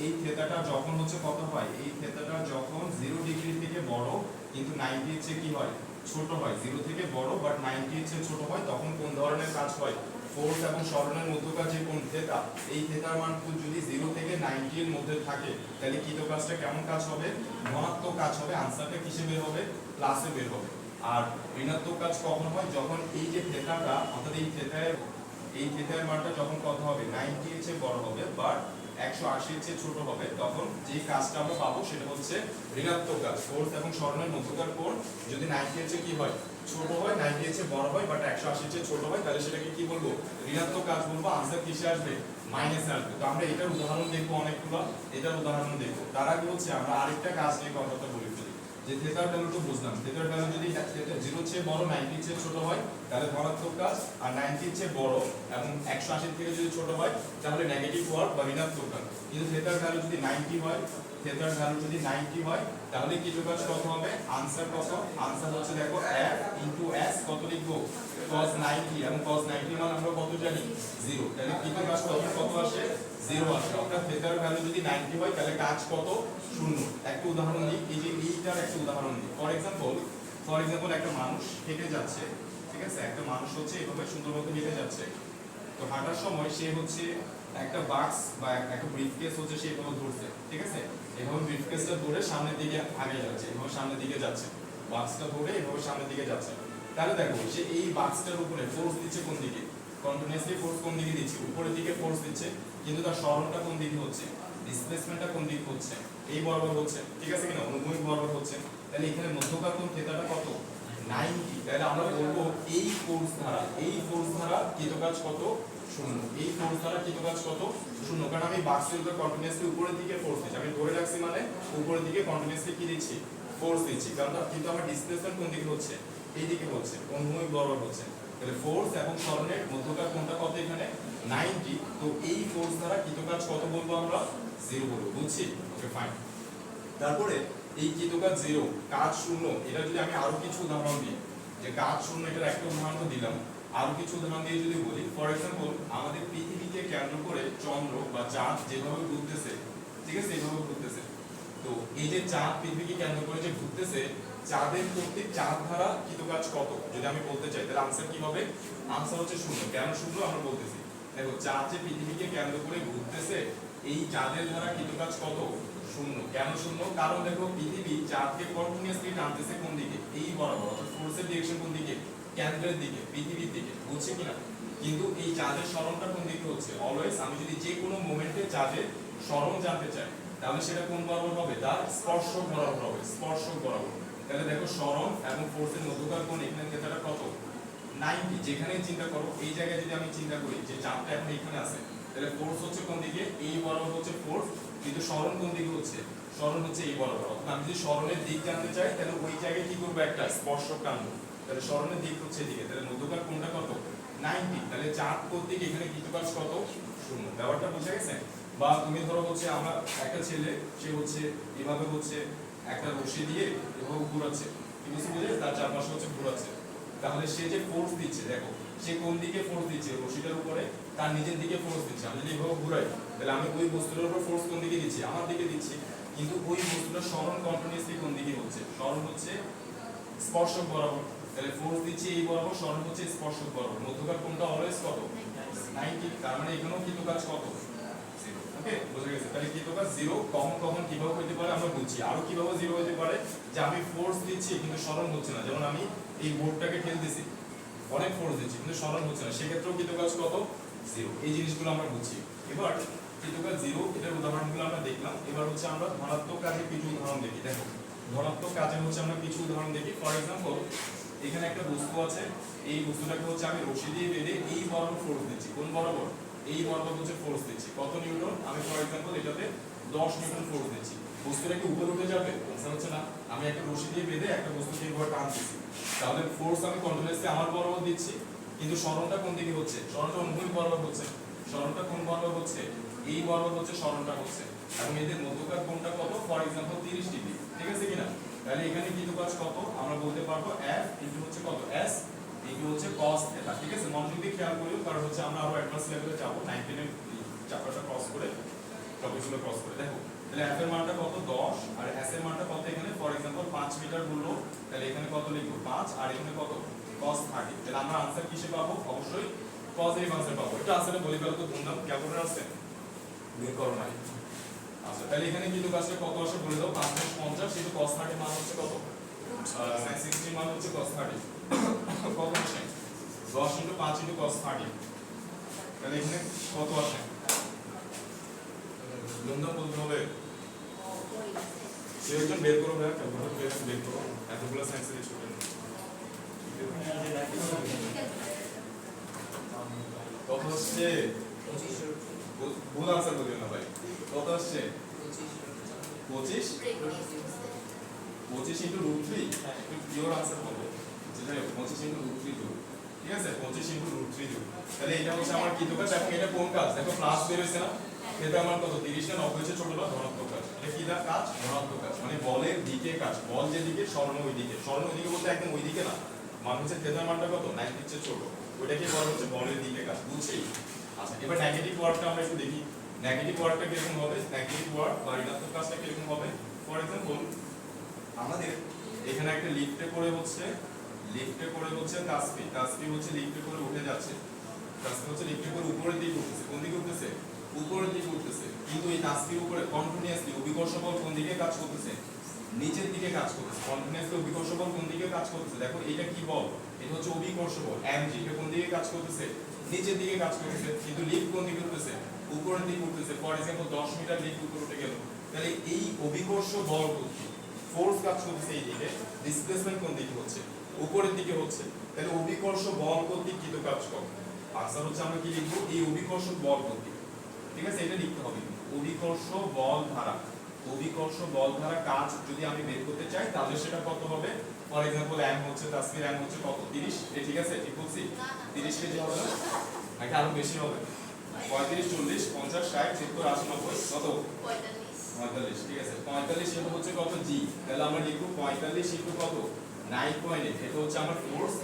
এই থিটাটা যখন হচ্ছে কত হয়? এই থিটাটা যখন 0 ডিগ্রি থেকে বড় কিন্তু 90 এর চেয়ে কি হয়? ছোট হয়। 0 থেকে বড় বাট 90 এর চেয়ে ছোট হয়, তখন কোন ধরনের কাজ হয়? ফোর্স এবং সরণের মধ্যকার যে কোণ থিটা, এই থিটার মান যদি 0 থেকে 90 এর মধ্যে থাকে, তাহলে কৃত কাজটা কেমন কাজ হবে? ধনাত্মক কাজ হবে। আনসারটা কিসে বের হবে? প্লাসে বের হবে। আর ঋণাত্মক কাজ কখন হয়? যখন এই যে থিটাটা অর্থাৎ এই থিটার মানটা যখন কত হবে? 90 এর চেয়ে বড় হবে বাট 180 এর চেয়ে ছোট হবে, তখন যে কাজটা আমরা পাবো সেটা হচ্ছে ঋণাত্মক কাজ। ফোর্স এবং সরণের মধ্যকার কোণ যদি 90 এর চেয়ে কি হয়? ছোট হয়, 90 এর চেয়ে বড় হয় বাট 180 এর চেয়ে ছোট হয়, তাহলে সেটাকে কি বলবো? ঋণাত্মক কাজ বলবো। আনসার কিসে আসবে? মাইনাসে আসবে। তো আমরা এটার উদাহরণ দেখবো অনেকগুলো, এটার উদাহরণ দেখবো। তার আগে হচ্ছে আমরা আরেকটা কাজ নিয়ে কথাটা বলে ফেলি। যে থিটার ভ্যালুটা বুঝলাম, থিটার ভ্যালু যদি 0 এর চেয়ে বড় 90 এর চেয়ে ছোট হয় তাহলে ধনাত্মক কাজ, আর 90 এর চেয়ে বড় এবং 180 থেকে যদি ছোট হয় তাহলে নেগেটিভ ওয়ার্ড বা ঋণাত্মক কাজ। কিন্তু থিটার ভ্যালু যদি 90 হয়, থিটার ভ্যালু যদি 90 হয় তাহলে কৃত কাজ কত হবে? আনসার কত? আনসার হচ্ছে দেখো f s কত লিখবো? cos 90, এবং cos 90 মান আমরা কত জানি? 0। তাহলে কৃত কাজ কত আসে? 0 আসে। অর্থাৎ থিটার ভ্যালু যদি 90 হয় তাহলে কাজ কত? 0। একটা উদাহরণ দিই, এই যে এইটার একটা উদাহরণ দিই। ফর এক্সাম্পল একটা মানুষ হেঁটে যাচ্ছে, ঠিক আছে, একটা মানুষ হচ্ছে এভাবে সুন্দরভাবে হেঁটে যাচ্ছে। তো হাঁটার সময় সে হচ্ছে একটা বাক্স বা একটা ব্রিফকেস হচ্ছে সে এভাবে ধরছে, ঠিক আছে, এভাবে ব্রিফকেসটা ধরে সামনের দিকে আগে যাচ্ছে, এভাবে সামনের দিকে যাচ্ছে, বাক্সটা ধরে এভাবে সামনের দিকে যাচ্ছে। তাহলে দেখো সে এই বাক্সটার উপরে ফোর্স দিচ্ছে কোন দিকে? কন্টিনিউয়াসলি ফোর্স কোন দিকে দিচ্ছে? উপরের দিকে ফোর্স দিচ্ছে, কিন্তু তার সরণটা কোন দিকে হচ্ছে? ডিসপ্লেসমেন্টটা কোন দিকে হচ্ছে? এই বরাবর হচ্ছে, ঠিক আছে কিনা? অনুভূমিক বরাবর হচ্ছে। তাহলে এখানে মধ্যকার কোণ থিটাটা কত? 90। তাহলে আমরা বলবো এই ফোর্স দ্বারা কৃত কাজ কত? 0। এই ফোর্স দ্বারা কৃত কাজ কত? 0। কারণ আমি বাক্সের উপরে কন্টিনিউয়াসলি উপরের দিকে ফোর্স দিচ্ছি, আমি ধরে রাখছি মানে উপরের দিকে কন্টিনিউয়াসলি কি দিচ্ছি? ফোর্স দিচ্ছি। কারণ কিন্তু আমার ডিসপ্লেসমেন্ট কোন দিকে হচ্ছে? এই দিকে হচ্ছে, অনুভূমিক বরাবর হচ্ছে। তাহলে ফোর্স এবং সরণের মধ্যকার কোণটা কত এখানে? 90। তো এই ফোর্স দ্বারা কৃত কাজ কত বলবো আমরা? 0 বলবো। বুঝছি? ওকে, ফাইন। তারপরে এই কৃত কাজ 0, কাজ 0, এটা যদি আমি আরো কিছু উদাহরণ দিই, যে কাজ 0 এটার একটা উদাহরণ তো দিলাম, আরো কিছু উদাহরণ দিয়ে যদি বলি, ফর এক্সাম্পল আমাদের পৃথিবীকে কেন্দ্র করে চন্দ্র বা চাঁদ যেভাবে ঘুরতেছে, ঠিক আছে, এইভাবে ঘুরতেছে। তো এই যে চাঁদ পৃথিবীকে কেন্দ্র করে যে ঘুরতেছে, চাঁদের প্রত্যেক চাঁদ ধারা কৃত কাজ কত যদি আমি বলতে চাই, তাহলে আনসার কি হবে? আনসার হচ্ছে 0। কেন 0 আমরা বলতেছি, দেখো চাঁদ যে পৃথিবীকে কেন্দ্র করে ঘুরতেছে, এই চাঁদের ধারা কৃত কাজ কত? 0। কেন 0? কারণ দেখো পৃথিবী চাঁদকে কন্টিনিউয়াসলি টানতেছে কোন দিকে? এই বরাবর, অর্থাৎ ফোর্সের ডিরেকশন কোন দিকে? কেন্দ্রের দিকে, পৃথিবীর দিকে। বুঝছে কিনা? কিন্তু এই চাঁদের সরণটা কোন দিকে হচ্ছে? অলওয়েজ আমি যদি যে কোনো মোমেন্টে চাঁদের সরণ জানতে চাই তাহলে সেটা কোন বরাবর হবে? তার স্পর্শক বরাবর হবে, স্পর্শক বরাবর। তাহলে দেখো সরণ এবং ফোর্সের মধ্যকার কোণ এখানে থিটাটা কত? 90। যেখানে চিন্তা করো, এই জায়গায় যদি আমি চিন্তা করি যে চাঁদটা এখন এখানে আছে, তাহলে ফোর্স হচ্ছে কোন দিকে? এই বরাবর হচ্ছে ফোর্স, কিন্তু সরণ কোন দিকে হচ্ছে? সরণ হচ্ছে এই বরাবর। অর্থাৎ আমি যদি সরণের দিক জানতে চাই তাহলে ওই জায়গায় কি করবো? একটা স্পর্শক টানবো। তাহলে সরণের দিক হচ্ছে এদিকে, তাহলে মধ্যকার কোণটা কত? 90। তাহলে চাঁদ কর্তৃক এখানে কৃত কাজ কত? 0। ব্যাপারটা বুঝে গেছে? বা তুমি ধরো হচ্ছে আমরা একটা ছেলে, সে হচ্ছে এভাবে হচ্ছে একটা রশি দিয়ে এভাবে ঘুরাচ্ছে, ঠিক আছে, বুঝে তার চারপাশে হচ্ছে ঘুরাচ্ছে। তাহলে সে যে ফোর্স দিচ্ছে, দেখো সে কোন দিকে ফোর্স দিচ্ছে? রশিটার উপরে তার নিজের দিকে ফোর্স দিচ্ছে। আমি যদি এভাবে ঘুরাই তাহলে আমি ওই বস্তুটার উপর ফোর্স কোন দিকে দিচ্ছি? আমার দিকে দিচ্ছি। কিন্তু ওই বস্তুটার সরণ কন্টিনিউয়াসলি কোন দিকে হচ্ছে? সরণ হচ্ছে স্পর্শক বরাবর, তাহলে ফোর্স দিচ্ছি এই বরাবর, সরণ হচ্ছে স্পর্শক বরাবর, মধ্যকার কোণটা অলওয়েজ কত 90, তার মানে এখানেও কিন্তু কাজ কত 0। ওকে, বুঝা গেছে? তাহলে কিন্তু কাজ 0 কখন কখন কিভাবে হতে পারে আমরা বুঝছি। আরো কিভাবে 0 হতে পারে, যে আমি ফোর্স দিচ্ছি কিন্তু সরণ হচ্ছে না, যেমন আমি এই বোর্ডটাকে ঠেলতেছি, অনেক ফোর্স দিচ্ছি কিন্তু সরণ হচ্ছে না, সেক্ষেত্রেও কিন্তু কাজ কত 0। এই জিনিসগুলো আমরা বুঝছি। এবার কিন্তু কাজ 0 এটার উদাহরণগুলো আমরা দেখলাম। এবার হচ্ছে আমরা ধনাত্মক কাজের কিছু উদাহরণ দেখি। দেখো ধনাত্মক কাজে হচ্ছে আমরা কিছু উদাহরণ দেখি। ফর এক্সাম্পল, এখানে একটা বস্তু আছে, এই বস্তুটাকে হচ্ছে আমি রশি দিয়ে বেঁধে এই বরাবর ফোর্স দিচ্ছি। কোন বরাবর? এই বরাবর হচ্ছে ফোর্স দিচ্ছি। কত নিউটন? আমি ফর এক্সাম্পল এটাতে 10 নিউটন ফোর্স দিচ্ছি। বস্তুটা কি উপরে উঠে যাবে? আনসার হচ্ছে না। আমি একটা রশি দিয়ে বেঁধে একটা বস্তুকে এইভাবে টানতেছি, তাহলে ফোর্স আমি কন্টিনিউয়াসলি আমার বরাবর দিচ্ছি, কিন্তু সরণটা কোন দিকে হচ্ছে? সরণটা অনুভূমিক বরাবর হচ্ছে। সরণটা কোন বরাবর হচ্ছে? এই বরাবর হচ্ছে সরণটা হচ্ছে, এবং এদের মধ্যকার কোণটা কত? For example 30 degree. ঠিক আছে কিনা? তাহলে এখানে কিন্তু কাজ কত আমরা বলতে পারবো f ইনটু হচ্ছে কত s ইনটু হচ্ছে cos θ। ঠিক আছে, মনোযোগ দিয়ে খেয়াল করিও, কারণ হচ্ছে আমরা আরো অ্যাডভান্স লেভেলে যাব, 19 এর চ্যাপ্টারটা ক্রস করে, টপিকগুলো ক্রস করে। দেখো তাহলে f এর মানটা কত 10, আর s এর মানটা কত? এখানে ফর এক্সাম্পল 5 মিটার বললো, তাহলে এখানে কত লিখবো 5, আর এখানে কত cos 30। তাহলে আমরা आंसर কিসে পাবো? অবশ্যই পজিটিভ आंसर পাবো। এটা আসলে বলি ফেলো তো, ধুমধাম ক্যালকুলেটর আছে বের করো না। আচ্ছা, তাহলে এখানে কিন্তু কাজটা কত আসে বলে দাও। 5 × 50, কিন্তু cos 30 মান হচ্ছে কত? sin 60 মান হচ্ছে cos 30। কত আসে? 10 × 5 × cos 30। তাহলে এখানে কত আসে? লম্বা বলতে হবে। সেটা বের করো ভাই, ক্যালকুলেটর বের করো। এতগুলো সায়েন্সের ছোট কত আসছে? 25। ভুল आंसर বলিও না ভাই। কত আসছে? 25 25 ইনটু √3। একটু পিওর आंसर বলো, যেটা 25 ইনটু √3 দেব। ঠিক আছে, 25 ইনটু √3 দেব। তাহলে এটা হচ্ছে আমার কি কাজ, এখন এটা কোন কাজ? দেখো প্লাস বের হইছে না, এটা আমার কত 30 না 90 হচ্ছে ছোটটা ধনাত্মক কাজ। এটা কি কাজ? ধনাত্মক কাজ, মানে বলের দিকে কাজ। বল যেদিকে সরণ ওই দিকে, সরণ ওই দিকে বলতে একদম ওই দিকে না, মান হচ্ছে থিটার মানটা কত 90 হচ্ছে ছোট, ওইটাকে বলা হচ্ছে বলের দিকে কাজ। বুঝছি? আচ্ছা, এবার নেগেটিভ ওয়ার্ডটা আমরা একটু দেখি। নেগেটিভ ওয়ার্ডটা কিরকম হবে? নেগেটিভ ওয়ার্ড বা ঋণাত্মক কাজটা কিরকম হবে? ফর এক্সাম্পল, আমাদের এখানে একটা লিফটে করে হচ্ছে তাসফি হচ্ছে লিফটে করে উঠে যাচ্ছে। তাসফি হচ্ছে লিফটে করে উপরের দিকে উঠতেছে। কোন দিকে উঠতেছে? উপরের দিকে উঠতেছে। কিন্তু এই তাসফির উপরে কন্টিনিউয়াসলি অভিকর্ষ বল কোন দিকে কাজ করতেছে? নিচের দিকে কাজ করতেছে। কন্টিনিউয়াসলি অভিকর্ষ বল কোন দিকে কাজ করতেছে? দেখো এটা কি বল? এটা হচ্ছে অভিকর্ষ বল mg। এটা কোন দিকে কাজ করতেছে? নিচের দিকে কাজ করতেছে। কিন্তু লিফট কোন দিকে উঠতেছে? উপরের দিকে উঠতেছে। ফর এক্সাম্পল 10 মিটার লিফট উপরে উঠে গেল, তাহলে এই অভিকর্ষ বল কর্তৃক ফোর্স কাজ করতেছে এই দিকে, ডিসপ্লেসমেন্ট কোন দিকে হচ্ছে? উপরের দিকে হচ্ছে। তাহলে অভিকর্ষ বল কর্তৃক কৃত কাজ কর। আনসার হচ্ছে আমরা কি লিখবো? এই অভিকর্ষ বল কর্তৃক। ঠিক আছে, এটা লিখতে হবে। অভিকর্ষ বল ধারা কাজ যদি আমি বের করতে চাই, তাহলে সেটা কত হবে? ফর এক্সাম্পল m হচ্ছে তাসফির m হচ্ছে কত 30। ঠিক আছে, ঠিক বলছি? 30 কেজি হবে না, নাকি আরো বেশি হবে? 35 40 50 60 70 80 90 কত? 45। ঠিক আছে, 45 এটা হচ্ছে কত g, তাহলে আমরা লিখব 45 ইনটু কত 9.8। এটা হচ্ছে আমার ফোর্স।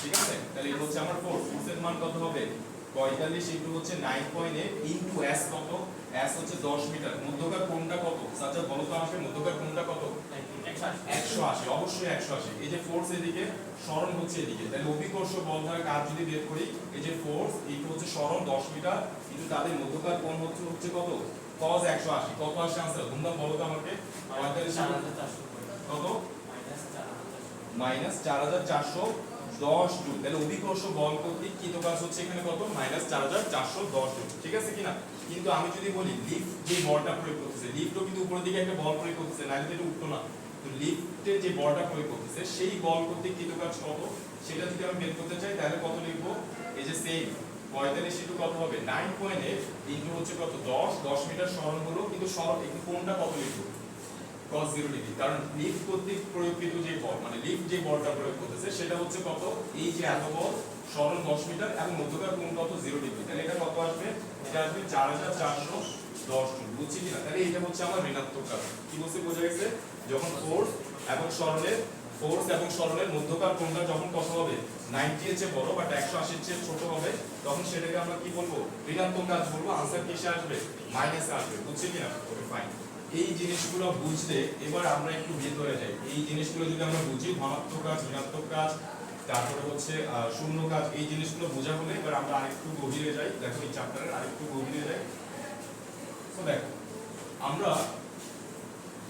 ঠিক আছে, তাহলে এটা হচ্ছে আমার ফোর্স। ফোর্সের মান কত হবে? 45 ইনটু হচ্ছে 9.8 ইনটু s কত? s হচ্ছে 10 মিটার। মধ্যকার কোণটা কত? আচ্ছা বলো তো আমাকে, মধ্যকার কোণটা কত? 180। অবশ্যই 180। এই যে ফোর্স এদিকে, সরণ হচ্ছে এদিকে, তাহলে অভিকর্ষ বল দ্বারা কাজ যদি বের করি, এই যে ফোর্স, এইটা হচ্ছে সরণ 10 মিটার, কিন্তু তাদের মধ্যকার কোণ হচ্ছে কত? cos 180। কত আসে आंसर? তোমরা বলো তো আমাকে। 45 কত? -4410 জুল। তাহলে অভিকর্ষ বল কর্তৃক কৃত কাজ হচ্ছে এখানে কত? -4410 জুল। ঠিক আছে কিনা? কিন্তু আমি যদি বলি লিফট যে বলটা প্রয়োগ করতেছে, লিফটও কিন্তু উপরের দিকে একটা বল প্রয়োগ করতেছে, নাহলে তো এটা উঠতো না। তো লিফটে যে বলটা প্রয়োগ করতেছে, সেই বল কর্তৃক কৃত কাজ কত, সেটা যদি আমি বের করতে চাই, তাহলে কত লিখবো? এই যে সেম 45 ইনটু কত হবে? 9.8 ইনটু হচ্ছে কত? 10 মিটার সরণ হলো, কিন্তু সরণ একটু কোণটা কত লিখবো? cos 0 degree. কারণ লিফট কর্তৃক প্রয়োগকৃত যে বল, মানে লিফট যে বলটা প্রয়োগ করতেছে, সেটা হচ্ছে কত? এই যে এত বল, সরণ 10 মিটার এবং মধ্যকার কোণ কত? 0 ডিগ্রি। তাহলে এটা কত আসবে? এটা আসবে 4410 জুল। বুঝছি কিনা? তাহলে এটা হচ্ছে আমার ঋণাত্মক কাজ। কি বলছে? বোঝা গেছে? যখন ফোর্স এবং সরণের মধ্যকার কোণটা যখন কত হবে? 90 এর চেয়ে বড়, বাট 180 এর চেয়ে ছোট হবে, তখন সেটাকে আমরা কি বলবো? ঋণাত্মক কাজ বলবো। आंसर কিসে আসবে? মাইনাসে আসবে। বুঝছি কিনা? ওকে, ফাইন। এই জিনিসগুলো বুঝলে এবার আমরা একটু ভেতরে যাই। এই জিনিসগুলো যদি আমরা বুঝি, ধনাত্মক কাজ, ঋণাত্মক কাজ, তারপরে হচ্ছে শূন্য কাজ, এই জিনিসগুলো বোঝা হলে এবার আমরা আরেকটু গভীরে যাই। দেখো এই চ্যাপ্টারের আরেকটু গভীরে যাই। তো দেখো আমরা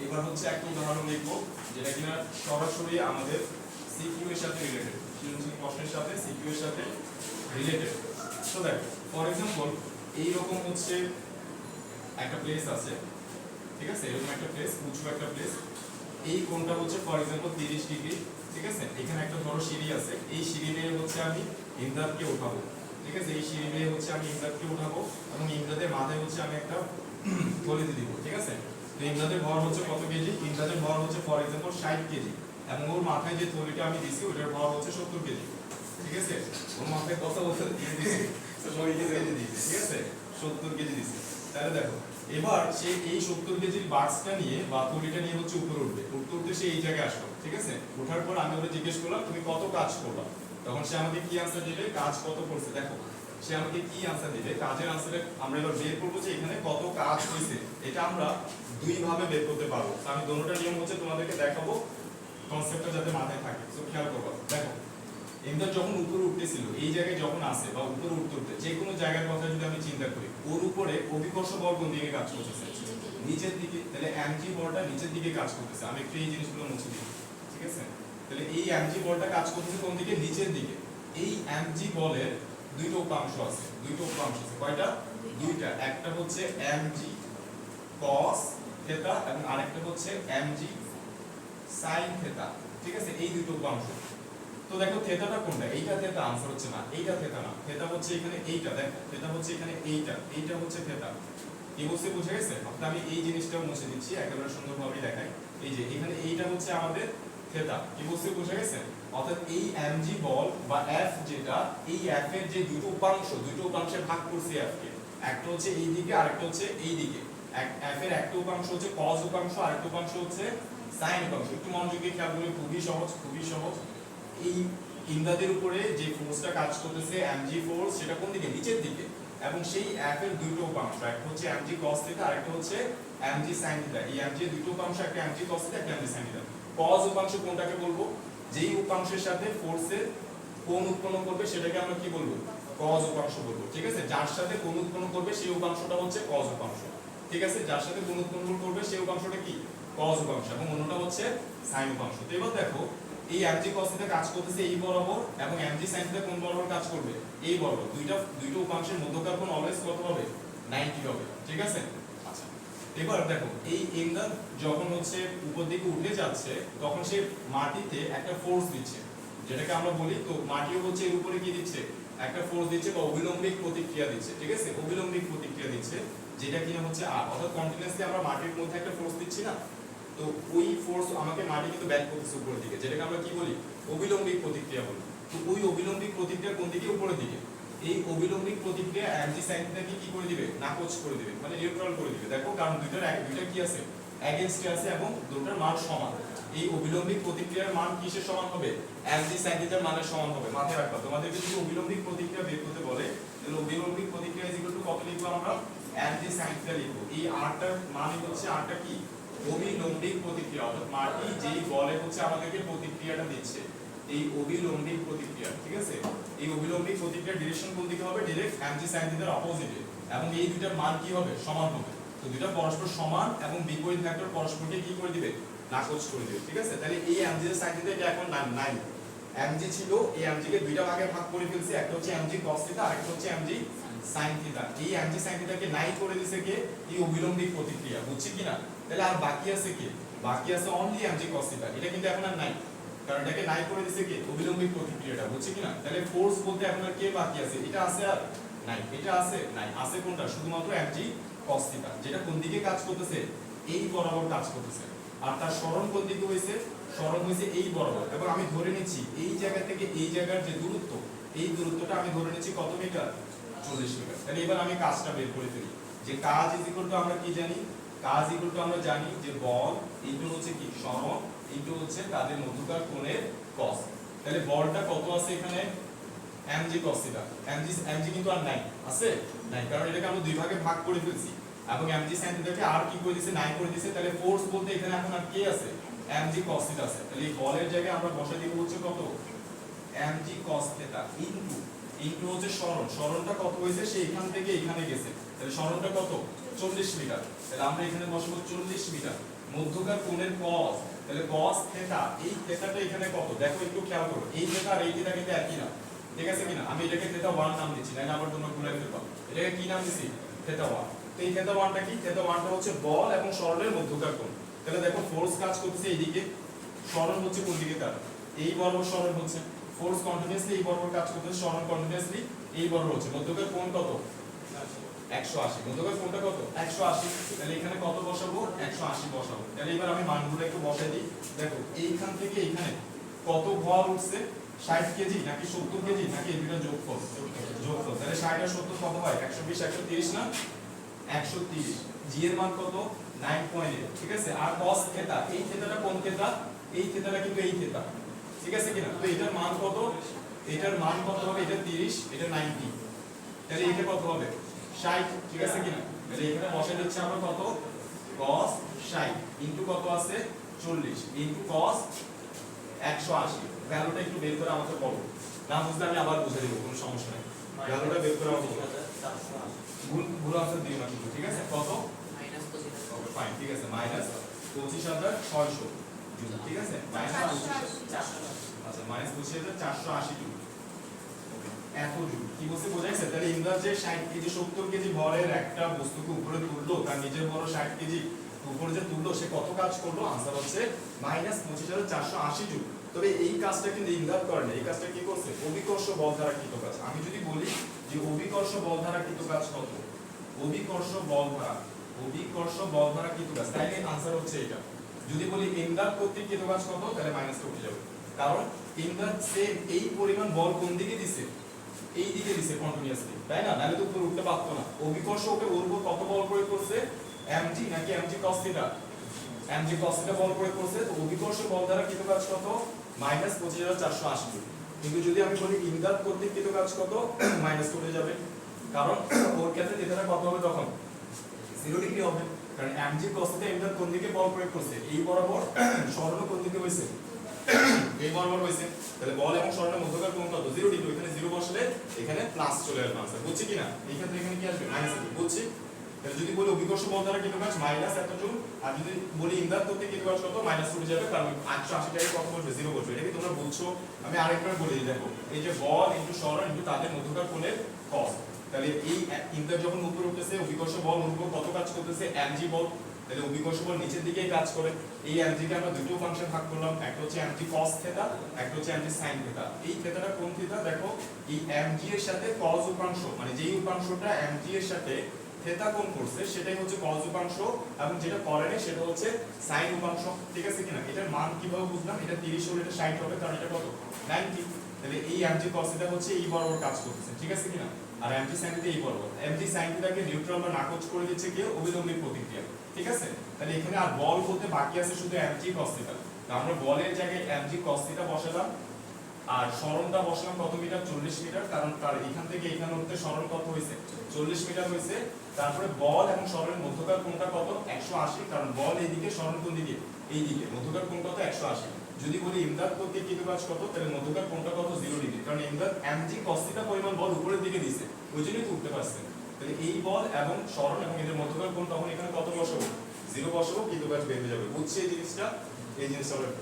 এবার হচ্ছে একটা উদাহরণ লিখবো যেটা কিনা সরাসরি আমাদের সিকিউ এর সাথে রিলেটেড, সৃজনশীল প্রশ্নের সাথে সিকিউ এর সাথে রিলেটেড। তো দেখো ফর এক্সাম্পল এইরকম হচ্ছে একটা প্লেস আছে, ঠিক আছে, এরকম একটা প্লেস, উঁচু একটা প্লেস। এই কোণটা হচ্ছে ফর এক্সাম্পল 30 ডিগ্রি, ঠিক আছে। এখানে একটা ধরো সিঁড়ি আছে, এই সিঁড়ি বেয়ে হচ্ছে আমি ইমদাদকে উঠাবো, ঠিক আছে। এই সিঁড়ি বেয়ে হচ্ছে আমি ইমদাদকে উঠাবো এবং ইমদাদের মাথায় হচ্ছে আমি একটা থলি দিব, ঠিক আছে। তো ইমদাদের ভর হচ্ছে কত কেজি? ইমদাদের ভর হচ্ছে ফর এক্সাম্পল 60 কেজি এবং ওর মাথায় যে থলিটা আমি দিছি ওটার ভর হচ্ছে 70 কেজি, ঠিক আছে। ওর মাথায় কত দিয়ে দিছি? 70 কেজি দিয়েছি, ঠিক আছে, 70 কেজি দিছি। তাহলে দেখো এবার সে এই 70 কেজির বাক্সটা নিয়ে বা থলিটা নিয়ে হচ্ছে উপরে উঠবে, উঠতে উঠতে সে এই জায়গায় আসলো, ঠিক আছে। ওঠার পর আমি ওকে জিজ্ঞেস করলাম তুমি কত কাজ করবা, তখন সে আমাকে কি আনসার দিবে? কাজ কত করছে। দেখো সে আমাকে কি আনসার দিবে, কাজের আনসারে আমরা এবার বের করবো যে এখানে কত কাজ হয়েছে। এটা আমরা দুই ভাবে বের করতে পারবো। আমি দোনোটা নিয়ম হচ্ছে তোমাদেরকে দেখাবো, কনসেপ্টটা যাতে মাথায় থাকে। তো খেয়াল করবা, দেখো ইমদাদ যখন উপরে উঠতেছিল, এই জায়গায় যখন আসে বা উপরে উঠতে উঠতে যে কোনো জায়গার কথা যদি আমি চিন্তা করি, ওর উপরে অভিকর্ষ বল কোন দিকে কাজ করতেছে? নিচের দিকে। তাহলে mg বলটা নিচের দিকে কাজ করতেছে। আমি একটু এই জিনিসগুলো মুছে দিই, ঠিক আছে। তাহলে এই mg বলটা কাজ করতেছে কোন দিকে? নিচের দিকে। এই mg বলের দুইটা উপাংশ আছে, কয়টা? দুইটা। একটা হচ্ছে mg cos থিটা এবং আরেকটা হচ্ছে mg sin থিটা, ঠিক আছে। এই দুটো উপাংশ। তো দেখো থেটাটা কোনটা? এইটা থেটা, আনসার হচ্ছে না, এইটা থেটা না, থেটা হচ্ছে এখানে এইটা। দেখো থেটা হচ্ছে এখানে এইটা হচ্ছে থেটা। কি বলছে বুঝে গেছে? আপনারা আমি এই জিনিসটাও মুছে দিচ্ছি, একেবারে সুন্দরভাবে দেখাই। এই যে এখানে এইটা হচ্ছে আমাদের থেটা। কি বলছে বুঝে গেছে? অর্থাৎ এই mg বল বা f যেটা, এই f এর যে দুটো উপাংশে ভাগ করছে f কে, একটা হচ্ছে এই দিকে আরেকটা হচ্ছে এই দিকে। f এর একটা উপাংশ হচ্ছে cos উপাংশ, আরেকটা উপাংশ হচ্ছে sin উপাংশ। একটু মনোযোগ দিয়ে খেয়াল করলে খুবই সহজ। এই ইমদাদের উপরে যে ফোর্সটা কাজ করতেছে mg ফোর্স, সেটা কোন দিকে? নিচের দিকে। এবং সেই f এর দুটো উপাংশ, একটা হচ্ছে mg cos থিটা আরেকটা হচ্ছে mg sin থিটা। এই mg এর দুটো উপাংশ, একটা mg cos থিটা একটা mg sin থিটা। cos উপাংশ কোনটাকে বলবো? যেই উপাংশের সাথে ফোর্সের কোণ উৎপন্ন করবে সেটাকে আমরা কি বলবো? cos উপাংশ বলবো, ঠিক আছে। যার সাথে কোণ উৎপন্ন করবে সেই উপাংশটা হচ্ছে cos উপাংশ, ঠিক আছে। যার সাথে কোণ উৎপন্ন করবে সেই উপাংশটা কি? cos উপাংশ এবং অন্যটা হচ্ছে sin উপাংশ। তো এবার দেখো এই mg cos থিটা কাজ করতেছে এই বরাবর এবং mg sin থিটা কোন বরাবর কাজ করবে? এই বরাবর। দুইটা উপাংশের মধ্যকার কোণ অলওয়েজ কত হবে? 90 হবে, ঠিক আছে। আচ্ছা এবার দেখো এই ইমদাদ যখন হচ্ছে উপর দিকে উঠে যাচ্ছে তখন সে মাটিতে একটা ফোর্স দিচ্ছে, যেটাকে আমরা বলি, তো মাটিও হচ্ছে এর উপরে কি দিচ্ছে? একটা ফোর্স দিচ্ছে বা অবিলম্বিক প্রতিক্রিয়া দিচ্ছে, ঠিক আছে। অবিলম্বিক প্রতিক্রিয়া দিচ্ছে যেটা কিনা হচ্ছে আর, অর্থাৎ কন্টিনিউয়াসলি আমরা মাটির মধ্যে একটা ফোর্স দিচ্ছি না, তো ওই ফোর্স আমাকে মাটি কিন্তু ব্যাক করতেছে উপরের দিকে, যেটাকে আমরা কি বলি? অবিলম্বিক প্রতিক্রিয়া বলি। তো ওই অবিলম্বিক প্রতিক্রিয়া কোন দিকে? উপরের দিকে। এই অবিলম্বিক প্রতিক্রিয়া mg sin থিটাকে কি করে দিবে? নাকচ করে দিবে, মানে নিউট্রাল করে দিবে। দেখো কারণ দুইটা কি আছে? এগেইনস্ট আছে এবং দুটোর মান সমান। এই অবিলম্বিক প্রতিক্রিয়ার মান কিসের সমান হবে? mg sin থিটার মানের সমান হবে। মাথায় রাখবা, তোমাদেরকে যদি অবিলম্বিক প্রতিক্রিয়া বের করতে বলে তাহলে অবিলম্বিক প্রতিক্রিয়া কত লিখবো আমরা? mg sin থিটা লিখবো। এই rটার মানে হচ্ছে rটা কি? অবিলম্বিক প্রতিক্রিয়া, অর্থাৎ মাটি যেই বলে হচ্ছে আমাদেরকে প্রতিক্রিয়াটা দিচ্ছে, এই অবিলম্বিক প্রতিক্রিয়া, ঠিক আছে। এই অবিলম্বিক প্রতিক্রিয়ার ডিরেকশন কোন দিকে হবে? ডাইরেক্ট mg sin থিটার অপোজিটে। এবং এই দুইটার মান কি হবে? সমান হবে। তো দুইটা পরস্পর সমান এবং বিপরীত ভেক্টর পরস্পরকে কি করে দিবে? নাকচ করে দিবে, ঠিক আছে। তাহলে এই mg sin থিটা এটা এখন নাই। mg ছিল, এই mg কে দুইটা ভাগে ভাগ করে ফেলছি, একটা হচ্ছে mg cos থিটা আরেকটা হচ্ছে mg sin থিটা। এই mg sin থিটাকে নাই করে দিয়েছে কে? এই অবিলম্বিক প্রতিক্রিয়া, বুঝছি কিনা? তাহলে আর বাকি আছে কি? বাকি আছে অনলি mg cos থিটা। এটা কিন্তু এখন আর নাই, কারণ এটাকে নাই করে দিয়েছে কে? অবিলম্বিক প্রতিক্রিয়াটা, বুঝছি কিনা? তাহলে ফোর্স বলতে এখন আর কে বাকি আছে? এটা আছে আর নাই, এটা আছে নাই, আছে কোনটা? শুধুমাত্র mg cos থিটা, যেটা কোন দিকে কাজ করতেছে? এই বরাবর কাজ করতেছে। আর তার সরণ কোন দিকে হয়েছে? সরণ হয়েছে এই বরাবর। এবং আমি ধরে নিচ্ছি এই জায়গা থেকে এই জায়গার যে দূরত্ব, এই দূরত্বটা আমি ধরে নিচ্ছি কত মিটার? 40 মিটার। তাহলে এবার আমি কাজটা বের করে ফেলি, যে কাজ আমরা কি জানি? কাজ আমরা জানি যে বল ইনটু হচ্ছে কি? সরণ ইনটু হচ্ছে তাদের মধ্যকার কোণের cos। তাহলে বলটা কত আছে এখানে? mg cos theta. mg কিন্তু আর নাই, আছে? নাই, কারণ এটাকে আমরা দুই ভাগে ভাগ করে ফেলছি। এবং mg sin থিটাকে আর কি করে দিয়েছে 9 করে দিয়েছে, তাহলে ফোর্স বলতে এখানে এখন আর কে আছে mg cos থিটা আছে, তাহলে এই বলের জায়গায় আমরা বসাই দিব হচ্ছে কত mg cos থিটা ইনটু হচ্ছে সরণটা কত হয়েছে সে এখান থেকে এখানে গেছে, তাহলে সরণটা কত 40 মিটার, তাহলে আমরা এখানে বসাবো 40 মিটার, মধ্যকার কোণের cos, তাহলে cos থিটা এই থিটাটা এখানে কত দেখো একটু খেয়াল করো, এই থিটা আর এই থিটা কিন্তু একই না, ঠিক আছে কিনা, আমি এটাকে থিটা 1 নাম দিচ্ছি, নাইলে আবার তোমরা ভুলে ফেলবা, এটাকে কি নাম দিছি থিটা 1, তো এই থিটা 1টা কি, থিটা 1টা হচ্ছে বল এবং সরণের মধ্যকার কোণ, তাহলে দেখো ফোর্স কাজ করতেছে এইদিকে, সরণ হচ্ছে কোন দিকে তার এই বরাবর সরণ হচ্ছে, ফোর্স কন্টিনিউয়াসলি এই বরাবর কাজ করতেছে, সরণ কন্টিনিউয়াসলি এই বরাবর হচ্ছে, মধ্যকার কোণ কত 180, মধ্যকার কোণটা কত 180, তাহলে এখানে কত বসাবো 180 বসাবো, তাহলে এবার আমি মানগুলো একটু বসাই দিই, দেখো এইখান থেকে এইখানে কত ভর উঠছে 60 কেজি নাকি 70 কেজি নাকি এই দুটো যোগফল, তাহলে 60 আর 70 কত হয় 120 130 না 130, জি এর মান কত 9.8, ঠিক আছে, আর cos থিটা এই থিটাটা কোন থিটা, এই থিটাটা কিন্তু এই থিটা, ঠিক আছে কিনা, তো এটার মান কত, এটার মান কত হবে, এটা 30 এটা 90, তাহলে এটা কত হবে 60, ঠিক আছে কিনা, তাহলে এখানে বসাই দিচ্ছি আমরা কত cos 60 ইনটু কত আছে 40 ইনটু cos 180, ভ্যালুটা একটু বের করে আমাকে বলো, না বুঝলে আমি আবার বুঝিয়ে দেব, কোনো সমস্যা নেই, ভ্যালুটা বের করে আমাকে ভুল আনসার দিও না কিন্তু, ঠিক আছে, কত ওকে ফাইন, ঠিক আছে -25,600 ঠিক আছে আচ্ছা -25,480 জুল, এত জুল কি বলছে বোঝাইছে, তাহলে ইন্দ্রাজ যে 60 কেজি 70 কেজি ভরের একটা বস্তুকে উপরে তুললো, তার নিজের বড় 60 কেজি উপরে যে তুললো সে কত কাজ করলো, আনসার হচ্ছে -25,480 জুল, তবে এই কাজটা কিন্তু ইন্দ্রাজ করে না, এই কাজটা কি করছে অভিকর্ষ বল দ্বারা কৃত কাজ, আমি যদি বলি যে অভিকর্ষ বল দ্বারা কৃত কাজ কত, অভিকর্ষ বল দ্বারা কৃত কাজ, তাইলে আনসার হচ্ছে এটা, যদি বলি ইন্দ্রাজ কর্তৃক কৃত কাজ কত, তাহলে মাইনাসটা উঠে যাবে, কারণ ইন্দ্রাজ সেম এই পরিমাণ বল কোন দিকে দিছে এই দিকে দিছে কন্টিনিউয়াসলি, তাই না, নালে তো উপরে উঠতে পারতো না, অভিকর্ষ ওকে ওর উপর কত বল প্রয়োগ করছে mg নাকি mg cos theta, mg cos theta বল প্রয়োগ করছে, তো অভিকর্ষ বল দ্বারা কৃত কাজ কত -25,480 জুল, কিন্তু যদি আমি বলি ইন্দ্রাজ কর্তৃক কৃত কাজ কত মাইনাস উঠে যাবে, কারণ ওর ক্ষেত্রে থিটাটা কত হবে তখন 0 ডিগ্রি হবে, কারণ mg cos থিটা ইন্দ্রাজ কোন দিকে বল প্রয়োগ করছে এই বরাবর, সরণ কোন দিকে হইছে এই বরাবর হইছে, তাহলে বল এবং সরণের মধ্যকার কোণ কত 0 ডিগ্রি, এখানে 0 বসলে এখানে প্লাস চলে আসবে আনসার, বুঝছি কিনা, এই ক্ষেত্রে এখানে কি আসবে মাইনাস আসবে, বুঝছি, তাহলে যদি বলি অভিকর্ষ বল দ্বারা কৃত কাজ মাইনাস এত জুল, আর যদি বলি ইন্দ্রাজ কর্তৃক কৃত কাজ কত মাইনাস উঠে যাবে, কারণ 880 টাকে কত বসবে 0 বসবে, এটা কি তোমরা বুঝছো, আমি আরেকবার বলি দেখো, এই যে বল ইনটু সরণ ইনটু তাদের মধ্যকার কোণের cos, তাহলে এই ইন্দ্রাজ যখন উপরে উঠতেছে অভিকর্ষ বল ওর উপর কত কাজ করতেছে mg বল, তাহলে অভিকর্ষ বল নিচের দিকেই কাজ করে, এই mg কে আমরা দুটো ফাংশন ভাগ করলাম, একটা হচ্ছে mg cos থিটা, একটা হচ্ছে mg sin থিটা, এই থিটাটা কোন থিটা, দেখো এই mg এর সাথে cos উপাংশ, মানে যেই উপাংশটা mg এর সাথে থিটা কোণ করছে সেটাই হচ্ছে cos উপাংশ, এবং যেটা করে না সেটা হচ্ছে sin উপাংশ, ঠিক আছে কিনা, এটার মান কিভাবে বুঝলাম, এটা 30 হলে এটা 60 হবে, কারণ এটা কত 90, তাহলে এই mg cos থিটা হচ্ছে এই বরাবর কাজ করতেছে, ঠিক আছে কিনা, আর mg sin থিটা এই বরাবর, mg sin থিটাকে নিউট্রাল বা নাকচ করে দিচ্ছে কে অভিলম্বিক প্রতিক্রিয়া, ঠিক আছে, তাহলে এখানে আর বল বলতে বাকি আছে শুধু mg cos থিটা, তো আমরা বলের জায়গায় mg cos থিটা বসালাম, আর সরণটা বসালাম কত মিটার 40 মিটার, কারণ তার এখান থেকে এখানে উঠতে সরণ কত হয়েছে 40 মিটার হয়েছে, তারপরে বল এবং সরণের মধ্যকার কোণটা কত 180, কারণ বল এইদিকে সরণ কোন দিকে এইদিকে, মধ্যকার কোণ কত 180, যদি বলি ইমদাদ কর্তৃক কৃত কাজ কত, তাহলে মধ্যকার কোণটা কত 0 ডিগ্রি, কারণ ইমদাদ mg cos থিটা পরিমাণ বল উপরের দিকে দিছে, ওই জন্যই তো উঠতে পারছে, তাহলে এই বল এবং সরণ এবং এদের মধ্যকার কোণ তখন এখানে কত বসাবো 0 বসাবো, কৃত কাজ বের হয়ে যাবে, বুঝছি এই জিনিসটা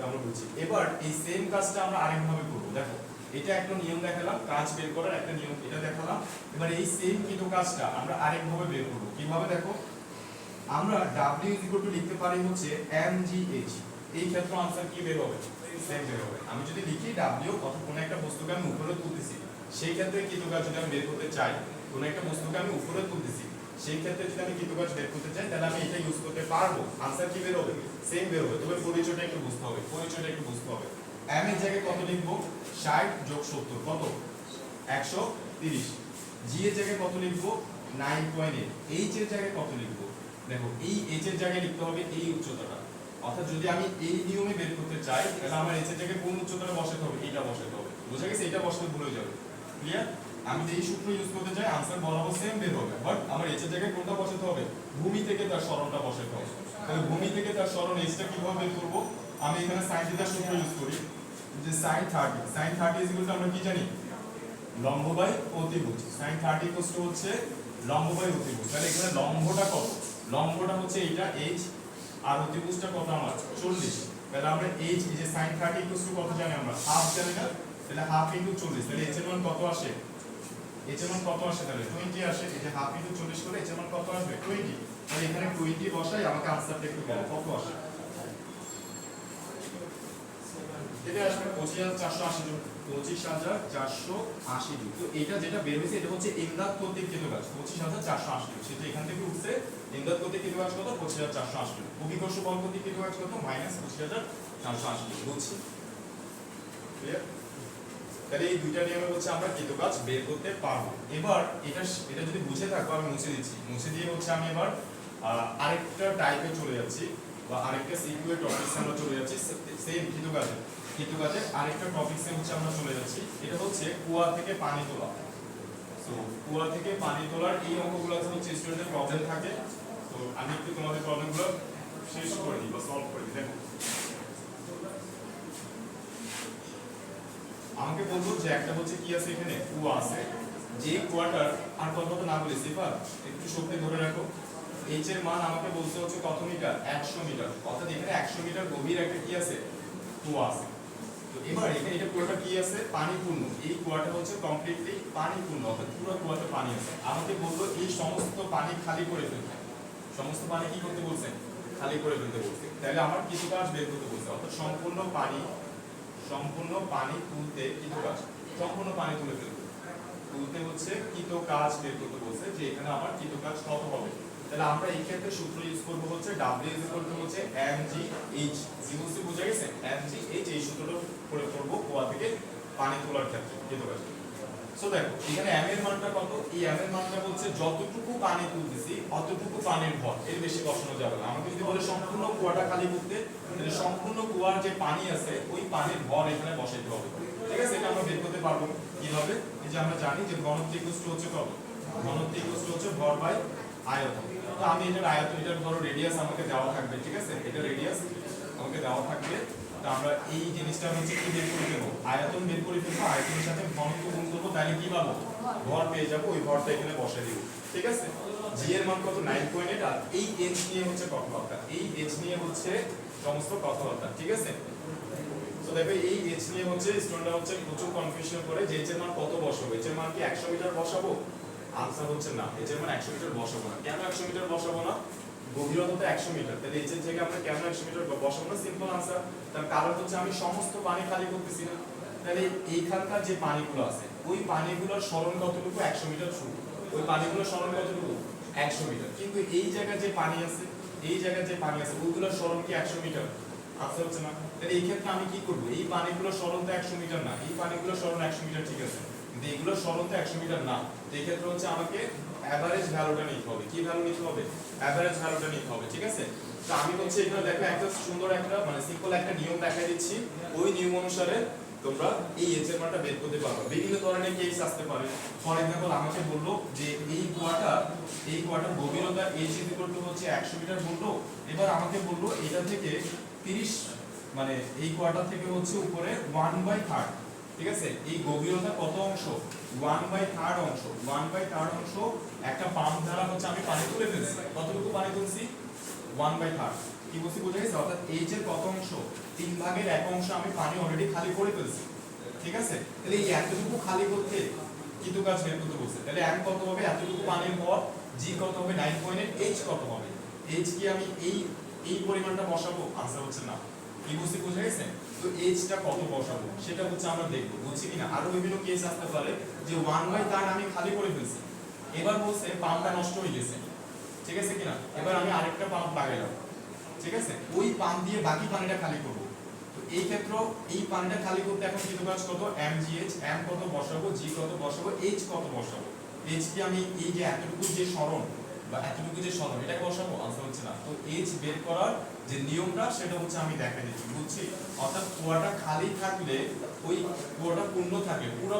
আমরা বুঝছি, এবার এই সেম কাজটা আমরা আরেকভাবে করব, দেখো এটা একটা নিয়ম দেখালাম কাজ বের করার একটা নিয়ম এটা দেখালাম, এবার এই সেম কৃত কাজটা আমরা আরেকভাবে বের করব, কিভাবে দেখো, আমরা w লিখতে পারি হচ্ছে mgh, এই ক্ষেত্রে आंसर কি বের হবে সেম বের হবে, আমি যদি লিখি w অথবা কোন একটা বস্তুকে আমি উপরে তুলতেছি, সেই ক্ষেত্রে কৃত কাজ যদি আমি বের করতে চাই, কোন একটা বস্তুকে আমি উপরে তুলতেছি সেই ক্ষেত্রে যদি আমি কৃত কাজ বের করতে চাই, তাহলে আমি এটা ইউজ করতে পারবো, आंसर কি বের হবে সেম বের হবে, তবে পরিচয়টা একটু বুঝতে হবে, m এর জায়গায় কত লিখবো 60 যোগ 70 কত 130, g এর জায়গায় কত লিখবো 9.8, h এর জায়গায় কত লিখবো, দেখো এই h এর জায়গায় লিখতে হবে এই উচ্চতাটা, অর্থাৎ যদি আমি এই নিয়মে বের করতে চাই তাহলে আমার h এর জায়গায় কোন উচ্চতাটা বসাতে হবে, এটা বসাতে হবে, বুঝা গেছে, এটা বসাতে ভুলে যাবে, ক্লিয়ার, আমি এই সূত্র ইউজ করতে চাই आंसर বরাবর সেম বের হবে, বাট আমার h এর জায়গায় কোনটা বসাতে হবে, ভূমি থেকে তার সরণটা বসাতে হবে। তাহলে ভূমি থেকে তার সরণ h টা কিভাবে বের করব, আমি এখানে sin থিটা সূত্র ইউজ করি যে sin 30 আমরা কি জানি, লম্ব বাই অতিভুজ। sin 30 হচ্ছে লম্ব বাই অতিভুজ। তাহলে এখানে লম্বটা কত, লম্বটা হচ্ছে এইটা h, আর অতিভুজটা কত আমার 40। তাহলে আমরা h এই যে sin 30 কত জানি আমরা, হাফ জানি না, তাহলে হাফ ইনটু 40। তাহলে h এর মান কত আসে, h এর মান কত আসে, তাহলে 20 আসে। এই যে হাফ ইনটু 40 করে h এর মান কত আসবে 20। তাহলে এখানে 20 বসাই, আমাকে आंसरটা একটু বলো কত আসে। এটা আসবে 25480 জন, 25480 জন। তো এটা যেটা বের হয়েছে এটা হচ্ছে ইমদাদ কর্তৃক কৃত কাজ 25480 জন। সেটা এখান থেকে উঠছে ইমদাদ কর্তৃক কৃত কাজ কত 25480 জন, অভিকর্ষ বল কর্তৃক কৃত কাজ কত -25480 জন। বুঝছি, ক্লিয়ার? তাহলে এই দুইটা নিয়মে হচ্ছে আমরা কৃত কাজ বের করতে পারবো। এবার এটা যদি বুঝে থাকো আমি মুছে দিচ্ছি, মুছে দিয়ে হচ্ছে আমি এবার আরেকটা টাইপে চলে যাচ্ছি, বা আরেকটা সিকিউর টপিকসে আমরা চলে যাচ্ছি। সেম কৃত কাজের আরেকটা টপিকসে হচ্ছে আমরা চলে যাচ্ছি। এটা হচ্ছে কুয়া থেকে পানি তোলা। সো কুয়া থেকে পানি তোলার এই অঙ্কগুলোতে হচ্ছে স্টুডেন্টের প্রবলেম থাকে। তো আমি একটু তোমাদের প্রবলেমগুলো শেষ করে দিই বা সলভ করে দিই। দেখো, আমাকে বলবো যে একটা হচ্ছে কি আছে, এখানে কুয়া আছে, যে কুয়াটার আর কত না বলে সিফার একটু শক্তি ধরে রাখো। h এর মান আমাকে বলতে হচ্ছে কত মিটার, 100 মিটার। অর্থাৎ এখানে 100 মিটার গভীর একটা কি আছে, কুয়া আছে। তো এবার এখানে এটা পুরোটা কি আছে, পানিপূর্ণ। এই কুয়াটা হচ্ছে কমপ্লিটলি পানিপূর্ণ, অর্থাৎ পুরো কুয়াতে পানি আছে। আমাকে বললো এই সমস্ত পানি খালি করে ফেলতে, সমস্ত পানি কি করতে বলছে, খালি করে ফেলতে বলছে। তাহলে আমার কিছু কাজ বের করতে বলছে, অর্থাৎ সম্পূর্ণ পানি তুলতে কিছু কাজ, সম্পূর্ণ পানি তুলে ফেলতে তুলতে হচ্ছে কৃত কাজ বের করতে বলছে, যে এখানে আমার কৃত কাজ কত হবে। তাহলে আমরা এই ক্ষেত্রে সূত্র ইউজ করব হচ্ছে W হচ্ছে mgh। জিওসি বুঝা গেছে, mgh এই সূত্রটা প্রয়োগ করব কুয়া থেকে পানি তোলার ক্ষেত্রে কৃত কাজ। সো দেখো এখানে m এর মানটা কত, এই m এর মানটা বলছে যতটুকু পানি তুলতেছি অতটুকু পানির ভর, এর বেশি বসানো যাবে না। আমাকে যদি বলে সম্পূর্ণ কুয়াটা খালি করতে, তাহলে সম্পূর্ণ কুয়ার যে পানি আছে ওই পানির ভর এখানে বসাইতে হবে। ঠিক আছে, এটা আমরা বের করতে পারবো কিভাবে, এই যে আমরা জানি যে ঘনত্ব ইকুয়াল হচ্ছে কত, ঘনত্ব ইকুয়াল হচ্ছে ভর বাই আয়তন। তো আমি এটার আয়তন, এটার ধরো রেডিয়াস আমাকে দেওয়া থাকবে। ঠিক আছে, এটা রেডিয়াস আমাকে দেওয়া থাকবে। তো আমরা এই জিনিসটা হচ্ছে কি বের করে দেব, আয়তন বের করে ফেলবো, আয়তনের সাথে ঘনত্ব গুণ করবো, তাহলে কি পাবো, ভর পেয়ে যাবো। ওই ভরটা এখানে বসিয়ে দিব। ঠিক আছে, g এর মান কত 9.8, আর এই h নিয়ে হচ্ছে কথাবার্তা, এই h নিয়ে হচ্ছে সমস্ত কথাবার্তা। ঠিক আছে, তো দেখো এই h নিয়ে হচ্ছে স্টুডেন্টরা হচ্ছে প্রচুর কনফিউশন করে যে h এর মান কত বসাবো, h এর মান কি 100 মিটার বসাবো। আনসার হচ্ছে না, h এর মান 100 মিটার বসাবো না। কেন 100 মিটার বসাবো না, গভীরতা তো 100 মিটার, তাহলে h এর জায়গায় আমরা কেন 100 মিটার বসাবো না, সিম্পল আনসার। তার কারণ হচ্ছে আমি সমস্ত পানি খালি করতেছি না। তাহলে এইখানকার যে পানিগুলো আছে ওই পানিগুলোর সরণ কতটুকু, 100 মিটার শুরু, ওই পানিগুলোর সরণ কতটুকু 100 মিটার। কিন্তু এই জায়গায় যে পানি আছে, এই জায়গায় যে পানি আছে ওইগুলোর সরণ কি 100 মিটার, আনসার হচ্ছে না। তাহলে এই ক্ষেত্রে আমি কি করব, এই পানিগুলোর সরণ তো 100 মিটার না, এই পানিগুলোর সরণ 100 মিটার। ঠিক আছে, কিন্তু এইগুলোর সরণ তো 100 মিটার না। এই ক্ষেত্রে হচ্ছে আমাকে এভারেজ ভ্যালুটা নিতে হবে। কি ভ্যালু নিতে হবে, এভারেজ ভ্যালুটা নিতে হবে। ঠিক আছে, তো আমি হচ্ছে এখানে দেখো একটা সুন্দর একটা মানে সিম্পল একটা নিয়ম দেখাই দিচ্ছি, ওই নিয়ম অনুসারে তোমরা এই h এর মানটা বের করতে পারবে। বিভিন্ন ধরনের কেস আসতে পারে। ফর एग्जांपल আমাকে বললো যে এই কুয়াটার গভীরতা h হচ্ছে 100 মিটার বললো। এবার আমাকে বললো এটা থেকে 30 মানে এই কুয়াটা থেকে হচ্ছে উপরে 1/3। ঠিক আছে, এই গভীরতা কত অংশ, 1/3 অংশ, 1/3 অংশ একটা পাম্প দ্বারা হচ্ছে আমি পানি তুলে ফেলছি। কতটুকু পানি তুলছি, 1/3। কি বলছি বোঝা গেছে, অর্থাৎ h এর কত অংশ, 3/1 অংশ আমি পানি অলরেডি খালি করে ফেলছি। ঠিক আছে, তাহলে এই এতটুকু খালি করতে কৃত কাজ বের করতে বলছে। তাহলে m কত হবে, এতটুকু পানির ভর, g কত হবে 9.8, h কত হবে, h কি আমি এই পরিমাণটা বসাবো, আনসার হচ্ছে না। কি বলছি বোঝা গেছে, তো h টা কত বসাবো সেটা হচ্ছে আমরা দেখব, বুঝছি কিনা। আরো বিভিন্ন কেস আসতে পারে যে 1/3 আমি খালি করে ফেলছি, এবার বলছে পাম্পটা নষ্ট হয়ে গেছে। ঠিক আছে কিনা, এবার আমি আরেকটা পাম্প লাগাইলাম। ঠিক আছে, ওই পাম্প দিয়ে বাকি পানিটা খালি করব। তো এই ক্ষেত্রে এই পানিটা খালি করতে এখন কৃত কাজ কত, mgh, m কত বসাবো, g কত বসাবো, h কত বসাবো। h কি আমি এই যে এতটুকু যে সরণ, বা এতটুকু যে সরণ এটাকে বসাবো, আনসার হচ্ছে না। তো এইচ বের করার যে নিয়মটা সেটা হচ্ছে আমি দেখাই দিচ্ছি, বুঝছি। অর্থাৎ কুয়াটা খালি থাকলে ওই কুয়াটা পূর্ণ থাকে, পুরো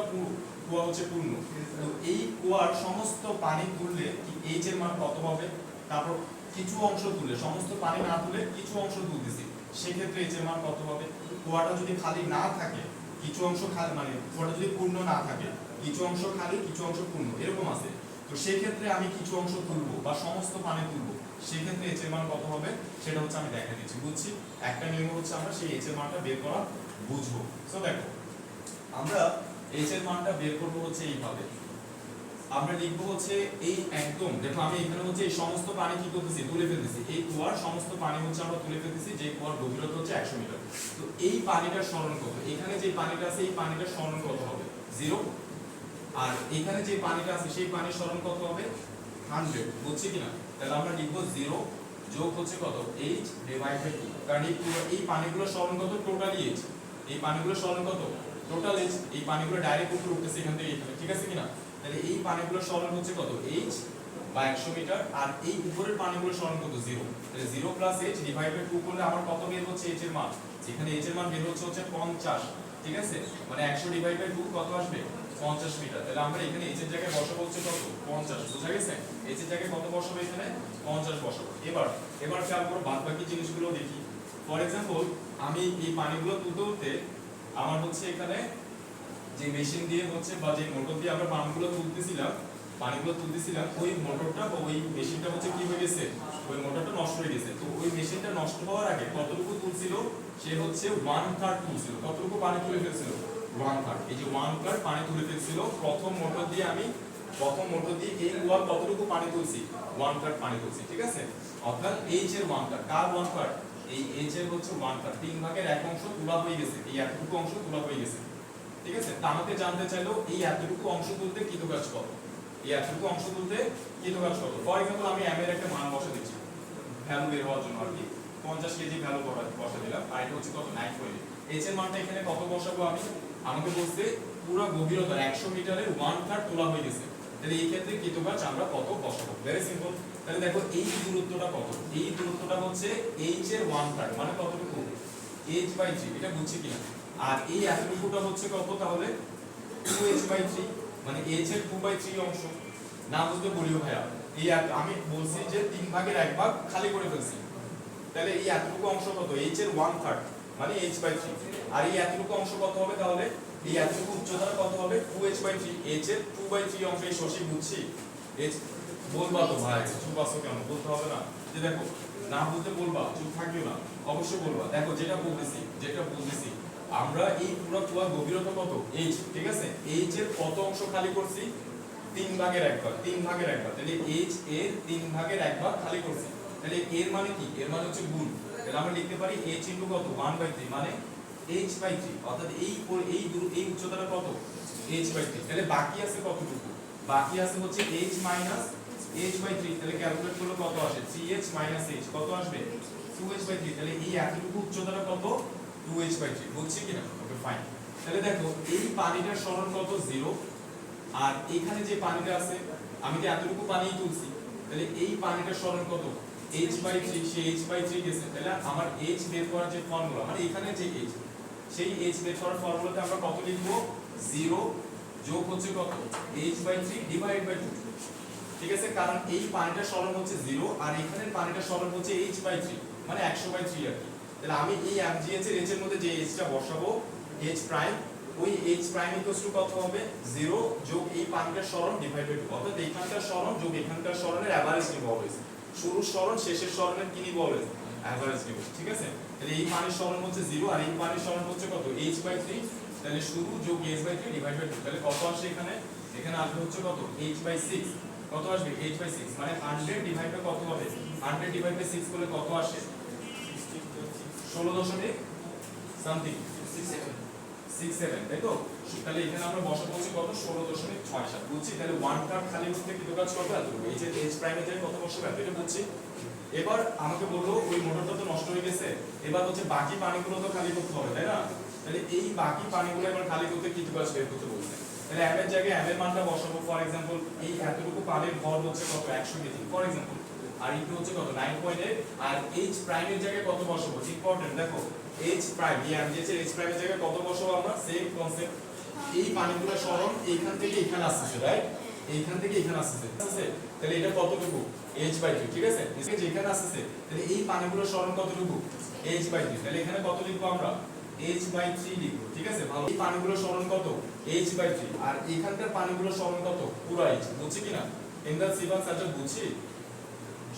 কুয়া হচ্ছে পূর্ণ। তো এই কুয়ার সমস্ত পানি তুললে এইচ এর মান কত হবে, তারপর কিছু অংশ তুললে, সমস্ত পানি না তুলে কিছু অংশ তুলতেছি, সেক্ষেত্রে এইচ এর মান কত হবে। কুয়াটা যদি খালি না থাকে, কিছু অংশ খালি, মানে কুয়াটা যদি পূর্ণ না থাকে, কিছু অংশ খালি কিছু অংশ পূর্ণ এরকম আছে, তো সেই ক্ষেত্রে আমি কিছু অংশ তুলবো বা সমস্ত পানি তুলবো, সেই ক্ষেত্রে এইচ এর মান কত হবে সেটা হচ্ছে আমি দেখাই দিচ্ছি, বুঝছি। একটা নিয়ম হচ্ছে আমরা সেই এইচ এর মানটা বের করা বুঝবো। সো দেখো আমরা এইচ এর মানটা বের করবো হচ্ছে এইভাবে, আমরা লিখবো হচ্ছে এই একদম, দেখো আমি এখানে হচ্ছে এই সমস্ত পানি কি করতেছি, তুলে ফেলতেছি। এই কুয়ার সমস্ত পানি হচ্ছে আমরা তুলে ফেলতেছি, যে কুয়ার গভীরতা হচ্ছে 100 মিটার। তো এই পানিটার সরণ কত, এখানে যে পানিটা আছে এই পানিটার সরণ কত হবে 0, আর এখানে যে পানিটা আছে সেই পানির সরণ কত হবে 100, বুঝছি কিনা। তাহলে আমরা লিখবো 0 যোগ হচ্ছে কত h ডিভাইড বাই 2, কারণ এই পানিগুলোর সরণ কত টোটাল h, এই পানিগুলোর সরণ কত টোটাল h, এই পানিগুলো ডাইরেক্ট উপরে উঠতেছে এখান থেকে এখানে, ঠিক আছে কিনা। তাহলে এই পানিগুলোর সরণ হচ্ছে কত h বা 100 মিটার, আর এই উপরের পানিগুলোর সরণ কত 0, তাহলে 0 প্লাস h ডিভাইড বাই 2 করলে আমার কত বের হচ্ছে h এর মান, যেখানে h এর মান বের হচ্ছে 50, ঠিক আছে, মানে 100 ডিভাইড বাই 2 কত আসবে 50 মিটার। তাহলে আমরা এখানে h এর জায়গায় বসাবো হচ্ছে কত 50, বুঝা গেছে। h এর জায়গায় কত বসাবো, এখানে 50 বসাবো। এবার খেয়াল করো বাদবাকি জিনিসগুলো দেখি। ফর এক্সাম্পল আমি এই পানিগুলো তুলতে আমার হচ্ছে এখানে যে মেশিন দিয়ে হচ্ছে বা যে মোটর দিয়ে আমরা পানিগুলো তুলতেছিলাম ওই মোটরটা বা ওই মেশিনটা হচ্ছে কি হয়ে গেছে, ওই মোটরটা নষ্ট হয়ে গেছে। তো ওই মেশিনটা নষ্ট হওয়ার আগে কতটুকু তুলছিল, সে হচ্ছে 1/3 তুলছিল। কতটুকু পানি তুলে ফেলছিল 1/3, এই যে 1/3 পানি তুলে ফেলছিল প্রথম মোটর দিয়ে। এই কুয়া কতটুকু পানি তুলছি 1/3 পানি তুলছি, ঠিক আছে। অর্থাৎ h এর 1/3, কার 1/3, এই h এর হচ্ছে 1/3, 3/1 অংশ তোলা হয়ে গেছে, এই এতটুকু অংশ তোলা হয়ে গেছে, ঠিক আছে। তা আমাকে জানতে চাইলো এই এতটুকু অংশ তুলতে কৃতকাজ কত, এই এতটুকু অংশ তুলতে কৃতকাজ কত। ফর এক্সাম্পল আমি m এর একটা মান বসা দিচ্ছি ভ্যালু বের হওয়ার জন্য আর কি, 50 কেজি ভ্যালু বসা দিলাম, আর এটা হচ্ছে কত 9.8। h এর মানটা এখানে কত বসাবো আমি, আমাকে বলতে পুরো গভীরতা 100 মিটারের 1/3 তোলা হয়ে গেছে, তাহলে এই ক্ষেত্রে কৃতকাজ আমরা কত বসাবো, ভেরি সিম্পল। তাহলে দেখো এই দূরত্বটা কত, এই দূরত্বটা হচ্ছে h এর 1/3 মানে কতটুকু h/3, এটা বুঝছি কিনা। আর এই এতটুকুটা হচ্ছে কত, তাহলে 2h/3 মানে h এর 2/3 অংশ। না বুঝতে বলিও ভাইয়া, এই আমি বলছি যে 3/1 খালি করে ফেলছি, তাহলে এই এতটুকু অংশ কত h এর 1/3 মানে h/3, আর এই এতটুকু অংশ কত হবে, তাহলে এই এতটুকু উচ্চতা কত হবে 2h/3, h এর 2/3 অংশ। এই শশী বুঝছি, h বলবা তো ভাই, চুপ আছো কেন, বলতে হবে না, যে দেখো না বুঝতে বলবা, চুপ থাকিও না, অবশ্যই বলবা। দেখো যেটা বলতেছি আমরা এই পুরো কুয়ার গভীরতা কত h, ঠিক আছে, h এর কত অংশ খালি করছি 3/1, তাহলে h এর 3/1 খালি করছি, তাহলে এর মানে কি, এর মানে হচ্ছে গুণ। তাহলে আমরা লিখতে পারি h ইনটু কত 1/3 মানে h/3, অর্থাৎ এই উচ্চতাটা কত h/3। তাহলে বাকি আছে কতটুকু, বাকি আছে হচ্ছে h মাইনাস h/3, তাহলে ক্যালকুলেট করলে কত আসে 3h মাইনাস h, কত আসবে 2h/3। তাহলে এই এতটুকু উচ্চতাটা কত 2h/3, বুঝছি কিনা, ওকে ফাইন। তাহলে দেখো এই পানিটার সরণ কত 0, আর এখানে যে পানিটা আছে আমি তো এতটুকু পানিই তুলছি, তাহলে এই পানিটার সরণ কত h/3, সে h/3 গেছে। তাহলে আমার h বের করার যে ফর্মুলা, মানে এখানে যে h, সেই h বের করার ফর্মুলাতে আমরা কত লিখবো 0 যোগ হচ্ছে কত h/3 ডিভাইড বাই 2, ঠিক আছে। কারণ এই পানিটার সরণ হচ্ছে 0 আর এখানের পানিটার সরণ হচ্ছে h/3 মানে 100/3 আর কি। তাহলে আমি এই mgh এর h এর মধ্যে যে h টা বসাবো h প্রাইম, ওই h প্রাইম ইকুয়ালস টু কত হবে 0 যোগ এই পানিটার সরণ ডিভাইড বাই 2, অর্থাৎ এইখানকার সরণ যোগ এখানকার সরণের এভারেজ নিব অলওয়েজ, শুরুর সরণ শেষের সরণের কি নিব অলওয়েজ এভারেজ নিব, ঠিক আছে। তাহলে এই পানির সরণ হচ্ছে 0 আর এই পানির সরণ হচ্ছে কত h/3, তাহলে শুরু যোগ h/3 ডিভাইড বাই 2, তাহলে কত আসে এখানে আসবে হচ্ছে কত h/6, কত আসবে h/6 মানে 100 ডিভাইড বাই কত হবে 100 ডিভাইড বাই 6 করলে কত আসে 16 সামথিং 67, তাই তো। তাহলে এখানে আমরা বসাবো হচ্ছে কত 16.67, বুঝছি। তাহলে 1/3 খালি করতে কি কাজ করবে এতটুকু, এই যে h প্রাইমে যায় কত বসাবে এটা বুঝছি। এবার আমাকে বললো ওই মোটরটা তো নষ্ট হয়ে গেছে, এবার হচ্ছে বাকি পানিগুলো তো খালি করতে হবে, তাই না। তাহলে এই বাকি পানিগুলো এবার খালি করতে কি কাজ বের করতে বলছে, তাহলে m এর জায়গায় m এর মানটা বসাবো। ফর एग्जांपल এই এতটুকু পানির ভর হচ্ছে কত 100 কেজি ফর एग्जांपल, আর ইটু হচ্ছে কত 9.8, আর h প্রাইমের জায়গায় কত বসাবো ইম্পর্টেন্ট দেখো h প্রাইম এই m এর h প্রাইমের জায়গায় কত বসাবো আমরা সেম কনসেপ্ট। এই পানিগুলো সরণ এইখান থেকে এখানে আসছে রাইট, এইখান থেকে এখানে আসছে ঠিক আছে, তাহলে এটা কতটুকু h/3 ঠিক আছে, যে এখানে আসছে তাহলে এই পানিগুলো সরণ কতটুকু h/3, তাহলে এখানে কত লিখবো আমরা h/3 লিখবো ঠিক আছে। ভালো, এই পানিগুলো সরণ কত h/3, আর এখানকার পানিগুলো সরণ কত পুরো h, বুঝছি কিনা ইন দা সিভান সার্জার বুঝছি,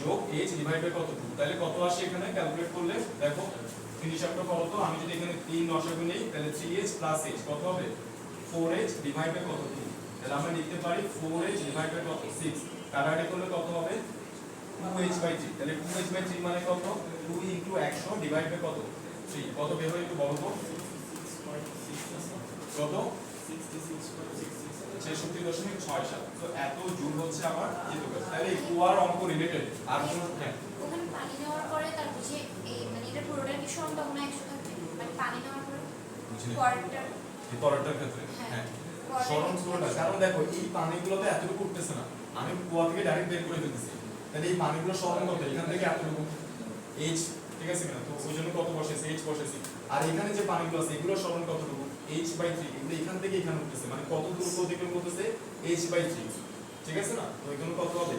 যোগ h ডিভাইড বাই কত 2, তাহলে কত আসে এখানে ক্যালকুলেট করলে দেখো হিসাবটা করো তো, আমি যদি এখানে 3 লসাগু নেই তাহলে 3h প্লাস h কত হবে 4h ডিভাইড বাই কত 2, তাহলে আমরা লিখতে পারি 4h ডিভাইড বাই কত 6, কাটাকাটি করলে কত হবে 2h/3, তাহলে 2h/3 মানে কত 2 ইনটু 100 ডিভাইড বাই কত 3, কত বের হয় একটু বলো তো কত 66.67, তো এত জুল হচ্ছে আমার ইলেকট্রন। তাহলে এই কুয়ার অঙ্ক রিলেটেড আর কোন হ্যাঁ ওখানে পানি নেওয়ার পরে তার বুঝে এই মানে এটা পুরোটা কি সমান তখন 100 থাকবে, মানে পানি নেওয়ার পরে বুঝিনি কোয়ার্টার এই পরেরটার ক্ষেত্রে হ্যাঁ সরণ পুরোটা, কারণ দেখো এই পানিগুলোতে এতটুকু উঠতেছে না, আমি কুয়া থেকে ডাইরেক্ট বের করে ফেলতেছি, তাহলে এই পানিগুলো সরণ কত এখান থেকে এতটুকু h ঠিক আছে কিনা, তো ওই জন্য কত বসেছে h বসেছি, আর এখানে যে পানিগুলো আছে এগুলো সরণ কতটুকু h/3, এগুলো এখান থেকে এখানে উঠতেছে মানে কত দূর অতিক্রম করতেছে h/3 ঠিক আছে না, তো এখানে কত হবে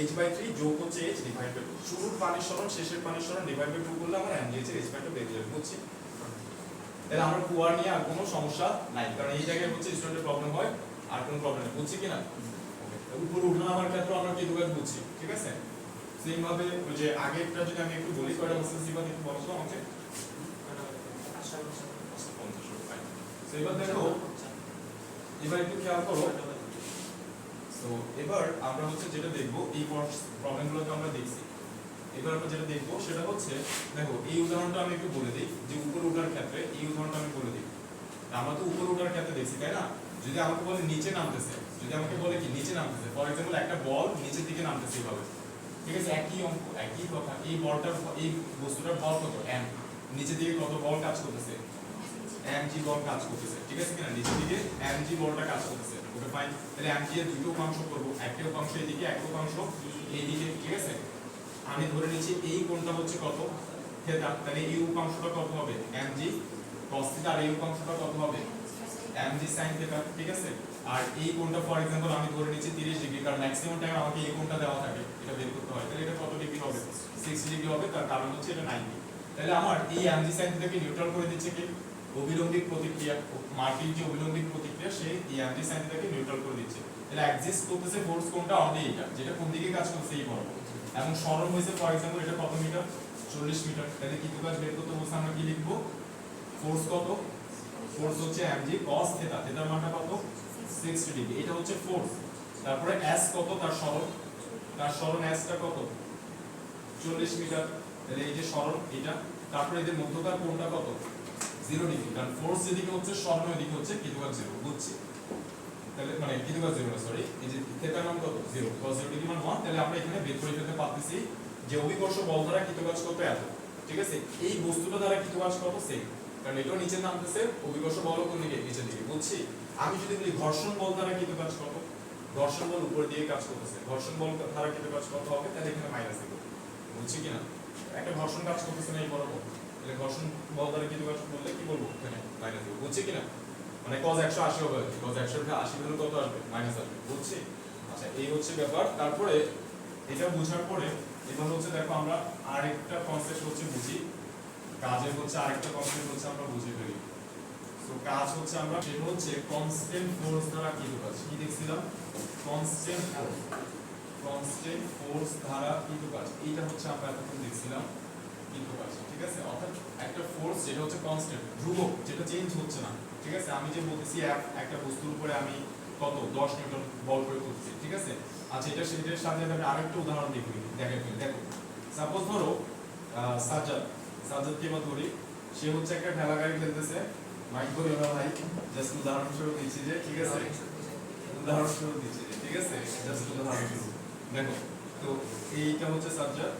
h/3 যোগ হচ্ছে h ডিভাইড বাই 2, শুরুর পানির সরণ শেষের পানির সরণ ডিভাইড বাই 2 করলে আমার mgh এর h/2 বের হয়ে যাবে, বুঝছি। তাহলে আমরা কুয়ার নিয়ে আর কোনো সমস্যা নাই, কারণ এই জায়গায় হচ্ছে স্টুডেন্টের প্রবলেম হয় আর কোনো প্রবলেম নেই, বুঝছি কিনা উপরে উঠানামার ক্ষেত্রে আমরা কি দুটো বুঝছি ঠিক আছে। সেম ভাবে ওই যে আগেরটা যদি আমি একটু বলি কয়টা বলছি সিবাদ একটু বলো তো আমাকে, তো এবার দেখো এবার একটু খেয়াল করো, তো এবার আমরা হচ্ছে যেটা দেখবো এই প্রবলেমগুলোকে আমরা দেখছি, এবার আমরা যেটা দেখবো সেটা হচ্ছে দেখো এই উদাহরণটা আমি একটু বলে দিই, যে উপরে ওঠার ক্ষেত্রে এই উদাহরণটা আমি বলে দিই, আমরা তো উপরে ওঠার ক্ষেত্রে দেখছি তাই না, যদি আমাকে বলে নিচে নামতেছে, যদি আমাকে বলে কি নিচে নামতেছে ফর एग्जांपल একটা বল নিচের দিকে নামতেছে এইভাবে ঠিক আছে, একই অঙ্ক একই কথা, এই বলটার এই বস্তুটার বল কত m, নিচের দিকে কত বল কাজ করতেছে mg বল কাজ করতেছে ঠিক আছে কিনা, নিচের দিকে mg বলটা কাজ করতেছে ওকে ফাইন, তাহলে mg এর দুটো উপাংশ করব, একটা উপাংশ এদিকে একটা উপাংশ এইদিকে ঠিক আছে, আমি ধরে নিচ্ছি এই কোণটা হচ্ছে কত থিটা, তাহলে এই উপাংশটা কত হবে mg cos থিটা, আর এই উপাংশটা কত হবে mg sin থিটা ঠিক আছে, আর এই কোণটা ফর एग्जांपल আমি ধরে নিচ্ছি 30 ডিগ্রি, কারণ ম্যাক্সিমাম টাইম আমাকে এই কোণটা দেওয়া থাকে এটা বের করতে হয়, তাহলে এটা কত ডিগ্রি হবে 60 ডিগ্রি হবে, তার কারণ হচ্ছে এটা 90, তাহলে আমার এই mg sin থিটাকে নিউট্রাল করে দিচ্ছে কি অভিলম্বিক প্রতিক্রিয়া, মাটির যে অভিলম্বিক প্রতিক্রিয়া সেই এই mg sin থিটাকে নিউট্রাল করে দিচ্ছে, তাহলে এক্সিস্ট করতেছে ফোর্স কোণটা অনলি এটা, যেটা কোন দিকে কাজ করছে এই বরাবর, এবং সরণ হইছে ফর एग्जांपल এটা কত মিটার 40 মিটার, তাহলে কি কাজ বের করতে বলছে আমরা কি লিখবো ফোর্স কত, ফোর্স হচ্ছে mg cos থিটা, থিটার মানটা কত 60 ডিগ্রি, এটা হচ্ছে ফোর্স, তারপরে s কত তার সরণ s টা কত 40 মিটার, তাহলে এই যে সরণ এটা, তারপরে এই যে মধ্যকার কোণটা কত 0 ডিগ্রি, কারণ ফোর্স যেদিকে হচ্ছে সরণ ওইদিকে হচ্ছে কিতুকার 0, বুঝছি, তাহলে মানে কিতুকার 0 সরি, এই যে থিটার মান কত 0 cos 0 ডিগ্রি মান 1, তাহলে আমরা এখানে বের করে ফেলতে পারতেছি যে অভিকর্ষ বল দ্বারা কিতুকাজ কত এত ঠিক আছে, এই বস্তুটা দ্বারা কিতুকাজ কত সেম, কারণ এটাও নিচে নামতেছে অভিকর্ষ বল কোন দিকে নিচের দিকে, বুঝছি। আমি যদি বলি ঘর্ষণ বল দ্বারা কিতুকাজ কত, ঘর্ষণ বল উপর দিয়ে কাজ করতেছে, ঘর্ষণ বল দ্বারা কিতুকাজ কত হবে, তাহলে এখানে মাইনাস দিব, বুঝছি কিনা, একটা ঘর্ষণ কাজ করতেছে না এই বরাবর, তাহলে ঘর্ষণ বল দ্বারা কিতুকাজ করলে কি বলবো এখানে মাইনাস দিব, বুঝছি কিনা, মানে cos 180 হবে, cos 180 হলে কত আসবে মাইনাস আসবে, বুঝছি। আচ্ছা এই হচ্ছে ব্যাপার, তারপরে এটা বোঝার পরে এবার হচ্ছে দেখো আমরা আরেকটা কনসেপ্ট হচ্ছে বুঝি, কাজের হচ্ছে আরেকটা কনসেপ্ট হচ্ছে আমরা বুঝে ফেলি, তো কাজ হচ্ছে আমরা সেটা হচ্ছে কনস্ট্যান্ট ফোর্স দ্বারা কিতুকাজ, কি দেখছিলাম কনস্ট্যান্ট ফোর্স দ্বারা কিতুকাজ, এইটা হচ্ছে আমরা এতক্ষণ দেখছিলাম কিতুকাজ ঠিক আছে, অর্থাৎ একটা ফোর্স যেটা হচ্ছে কনস্ট্যান্ট ধ্রুবক, যেটা চেঞ্জ হচ্ছে না ঠিক আছে, আমি যে বলতেছি একটা বস্তুর উপরে আমি কত 10 নিউটন বল প্রয়োগ করতেছি ঠিক আছে। আচ্ছা এটা সেটার সাথে আমি আরেকটা উদাহরণ দেখি দেখাই ফেলি, দেখো সাপোজ ধরো সাজ্জাদকে বা ধরি, সে হচ্ছে একটা ঠেলা গাড়ি খেলতেছে, মাইক ধরে না ভাই জাস্ট উদাহরণস্বরূপ দিচ্ছি যে ঠিক আছে, উদাহরণস্বরূপ দিচ্ছি যে ঠিক আছে, জাস্ট উদাহরণস্বরূপ দেখো, তো এইটা হচ্ছে সাজ্জাদ,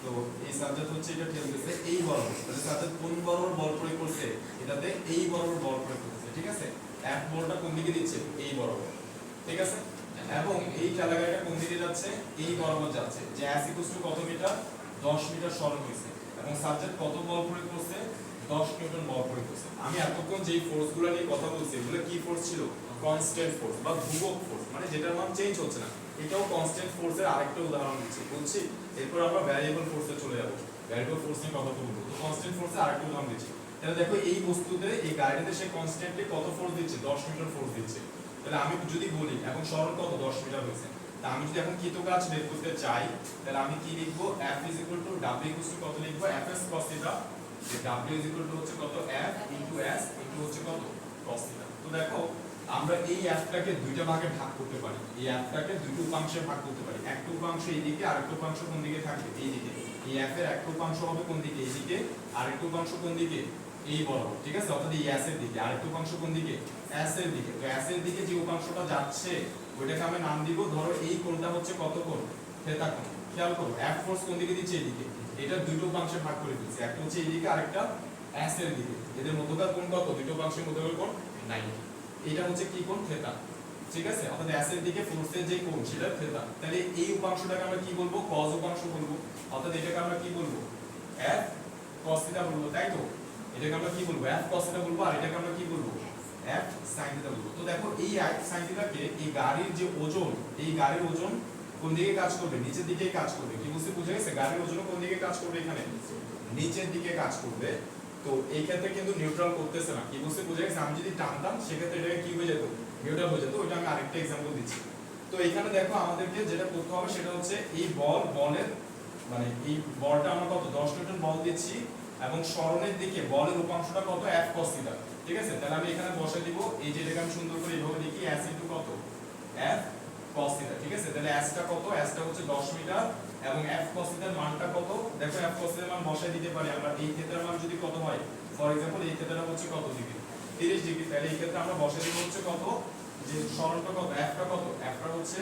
তো এই সাজ্জাদ হচ্ছে এটা ঠেলতেছে এই বরাবর, তাহলে সাজ্জাদ কোন বরাবর বল প্রয়োগ করছে এটাতে এই বরাবর বল প্রয়োগ করতেছে ঠিক আছে। F বলটা কোন দিকে দিচ্ছে এই বরাবর, ঠিক আছে, এবং এই ঠেলাগাড়িটা কোন দিকে যাচ্ছে এই বরাবর যাচ্ছে, যে S = কত মিটার 10 মিটার সরণ হয়েছে এবং সাবজেক্ট কত বল প্রয়োগ করছে 10 নিউটন বল প্রয়োগ করছে। আমি এতক্ষণ যেই ফোর্সগুলো নিয়ে কথা বলছি এগুলো কি ফোর্স ছিল, কনস্ট্যান্ট ফোর্স বা ধ্রুবক ফোর্স, মানে যেটার মান চেঞ্জ হচ্ছে না। এটাও কনস্ট্যান্ট ফোর্সের আরেকটা উদাহরণ দিচ্ছি, বুঝছি। এরপর আমরা ভ্যারিয়েবল ফোর্সে চলে যাব, ভ্যারিয়েবল ফোর্স নিয়ে কথা বলবো। তো কনস্ট্যান্ট ফোর্সের আরেকটা উদাহরণ দিচ্ছি। তাহলে দেখো এই বস্তুতে এই গাড়িটাতে সে কনস্ট্যান্টলি কত ফোর্স দিচ্ছে 10 নিউটন ফোর্স দিচ্ছে। তাহলে আমি যদি বলি এখন সরণ কত 10 মিটার হয়েছে, তা আমি যদি এখন কৃত কাজ বের করতে চাই তাহলে আমি কি লিখব, F W কত লিখব, Fs cos θ, যে W হচ্ছে কত F S হচ্ছে কত cos θ। তো দেখো আমরা এই Fটাকে দুইটা ভাগে ভাগ করতে পারি, এই Fটাকে দুটো উপাংশে ভাগ করতে পারি। একটা উপাংশ এইদিকে আর একটা উপাংশ কোন দিকে থাকবে এইদিকে। এই F এর একটা উপাংশ হবে কোন দিকে এইদিকে, আর একটা উপাংশ কোন দিকে এই বরাবর, ঠিক আছে, অর্থাৎ এই S এর দিকে। আর একটা উপাংশ কোন দিকে S এর দিকে। তো S এর দিকে যে উপাংশটা যাচ্ছে ওইটাকে আমি নাম দিব, ধরো এই কোণটা হচ্ছে কত কোণ থিটা কোণ। খেয়াল করো F ফোর্স কোন দিকে দিচ্ছে এইদিকে, এটা দুটো উপাংশে ভাগ করে দিয়েছি, একটা হচ্ছে এইদিকে আরেকটা S এর দিকে। এদের মধ্যকার কোণ কত, দুটো উপাংশের মধ্যকার কোণ 90। এটা হচ্ছে কি কোণ থিটা, ঠিক আছে, অর্থাৎ S এর দিকে ফোর্সের যে কোণ সেটা থিটা। তাহলে এই উপাংশটাকে আমরা কি বলবো, cos উপাংশ বলবো, অর্থাৎ এটাকে আমরা কি বলবো F cos θ বলবো, তাই তো। এটাকে আমরা কি বলবো F cos θ বলবো, আর এটাকে আমরা কি বলবো F sin θ বলবো। তো দেখো এই sin θ কে এই গাড়ির যে ওজন, এই গাড়ির ওজন কোন দিকে কাজ করবে, নিচের দিকে কাজ করবে। কি বুঝতে বুঝা গেছে, গাড়ির ওজন কোন দিকে কাজ করবে, এখানে নিচের দিকে কাজ করবে। তো এই ক্ষেত্রে কিন্তু নিউট্রাল করতেছে না, কি বুঝতে বুঝা গেছে। আমি যদি টানতাম সেক্ষেত্রে এটাকে কি হয়ে যেত, নিউট্রাল হয়ে যেত। ওইটা আমি আরেকটা एग्जांपल দিচ্ছি। তো এখানে দেখো আমাদেরকে যেটা করতে হবে সেটা হচ্ছে এই বলের মানে এই বলটা আমরা কত 10 নিউটন বল দিচ্ছি এবং সরণের দিকে বলের উপাংশটা কত F cos θ, ঠিক আছে। তাহলে আমি এখানে বসে দিব, এই যে এটাকে আমি সুন্দর করে এইভাবে লিখি S * কত F cos θ, ঠিক আছে। তাহলে S টা কত, S টা হচ্ছে 10 মিটার এবং F cos θ এর মানটা কত, দেখো F cos θ এর মান বসাই দিতে পারি আমরা। এই থিটার মান যদি কত হয়, ফর एग्जांपल এই থিটাটা হচ্ছে কত ডিগ্রি 30 ডিগ্রি, তাহলে এই ক্ষেত্রে আমরা বসাই দিব হচ্ছে কত, যে সরণটা কত F টা কত, F টা হচ্ছে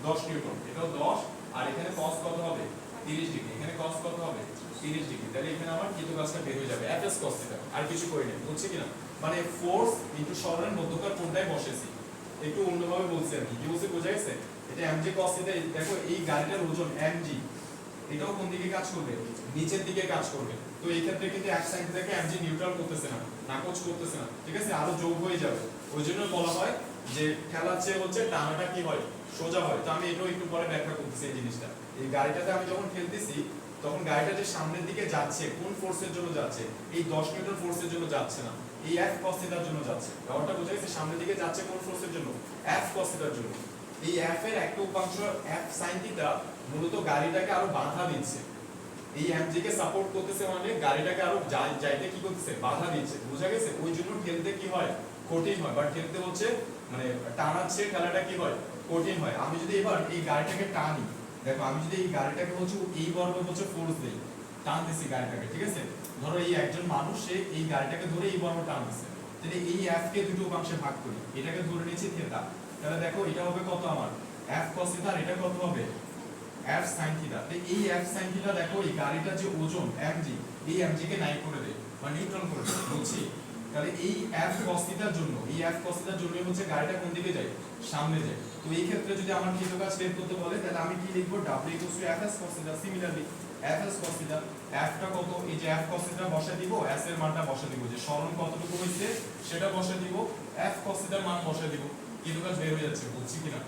10 নিউটন, এটাও 10, আর এখানে cos কত হবে 30 ডিগ্রি, এখানে cos কত হবে 30 ডিগ্রি। তাহলে এখানে আমার কৃত কাজটা বের হয়ে যাবে Fs cos θ, আর কিছু করি না, বুঝছি কিনা। মানে ফোর্স ইনটু সরণের মধ্যকার কোণটাই বসেছি, একটু অন্যভাবে বলছি আর কি বুঝতে বোঝা গেছে। এটা mg cos θ, দেখো এই গাড়িটার ওজন mg, এটাও কোন দিকে কাজ করবে, নিচের দিকে কাজ করবে। তো এই ক্ষেত্রে কিন্তু F sin θ কে mg নিউট্রাল করতেছে না, নাকচ করতেছে না, ঠিক আছে, আরো যোগ হয়ে যাবে। ওইজন্য বলা হয় যে ঠেলার চেয়ে হচ্ছে টানাটা কি হয়, সোজা হয়। তো আমি এটাও একটু পরে ব্যাখ্যা করতেছি এই জিনিসটা। এই গাড়িটাতে আমি যখন ঠেলতেছি তখন গাড়িটা যে সামনের দিকে যাচ্ছে কোন ফোর্সের জন্য যাচ্ছে, এই 10 নিউটন ফোর্সের জন্য যাচ্ছে না, এই F cos θ এর জন্য যাচ্ছে। ব্যাপারটা বোঝা গেছে, সামনের দিকে যাচ্ছে কোন ফোর্সের জন্য, F cos θ এর জন্য। এই F এর একটা উপাংশ F sin θ মূলত গাড়িটাকে আরো বাধা দিচ্ছে, এই mg কে সাপোর্ট করতেছে, মানে গাড়িটাকে আরো যাইতে কি করতেছে, বাধা দিচ্ছে, বোঝা গেছে। ওই জন্য ঠেলতে কি হয়, কঠিন হয়, বাট ঠেলতে হচ্ছে মানে টানাচ্ছে, খেলাটা কি হয়, কঠিন হয়। আমি যদি এবার এই গাড়িটাকে টানি, দেখো আমি যদি এই গাড়িটাকে হচ্ছে এই বর্গ হচ্ছে ফোর্স দেই, টান দিছি গাড়িটাকে, ঠিক আছে। ধরো এই একজন মানুষ সে এই গাড়িটাকে ধরে এই বর্গ টান দিছে, তাহলে এই F কে দুটো অংশে ভাগ করি, এটাকে ধরে নিয়েছি থিটা। তাহলে দেখো এটা হবে কত আমার F cos θ, আর এটা কত হবে F sin θ। তো এই F sin θ দেখো এই গাড়িটার যে ওজন mg, এই mg কে নাই করে দেয় বা নিউট্রাল করে দেয়, বুঝছি। তাহলে এই F cos θ এর জন্য, এই F cos θ এর জন্য হচ্ছে গাড়িটা কোন দিকে যায়, সামনে যায়। তো এই ক্ষেত্রে যদি আমার কৃত কাজ বের করতে বলে তাহলে আমি কি লিখব, W = Fs cos θ। Similarly Fs cos θ, F টা কত, এই যে F cos θ বসায় দিব, S এর মানটা বসায় দিব, যে সরণ কতটুকু হইছে সেটা বসায় দিব, F cos θ এর মান বসায় দিব, কৃত কাজ বের হয়ে যাচ্ছে, বুঝছি কিনা।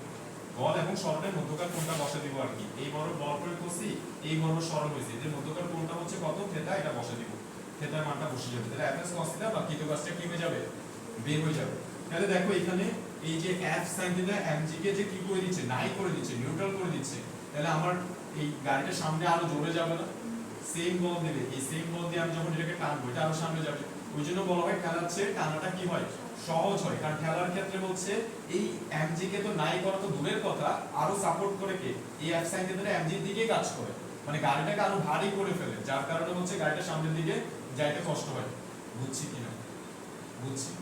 বল এবং সরণের মধ্যকার কোণটা বসায় দিব আর কি। এই বড় বল প্রয়োগ করছি, এই বড় সরণ হইছে, এর মধ্যকার কোণটা হচ্ছে কত থিটা, এটা বসায় দিব, থিটার মানটা বসে যাবে। তাহলে Fs cos θ বা কৃত কাজটা কি হয়ে যাবে, বের হয়ে যাবে। তাহলে দেখো এখানে এই যে F sin θ mg কে যে কি করে দিচ্ছে, নাই করে দিচ্ছে, নিউট্রাল করে দিচ্ছে। তাহলে আমার এই গাড়িটার সামনে আরো জোরে যাবে না, সেম বল দিলে, এই সেম বল দিয়ে আমি যখন এটাকে টানবো এটা আরো সামনে যাবে। ওই জন্য বলা হয় ঠেলার চেয়ে টানাটা কি হয়, সহজ হয়। কারণ ঠেলার ক্ষেত্রে হচ্ছে এই mg কে তো নাই করা তো দূরের কথা, আরো সাপোর্ট করে কে, এই F sin θ mg এর দিকে কাজ করে, মানে গাড়িটাকে আরো ভারী করে ফেলে, যার কারণে হচ্ছে গাড়িটা সামনের দিকে যাইতে কষ্ট হয়, বুঝছি কিনা, বুঝছি।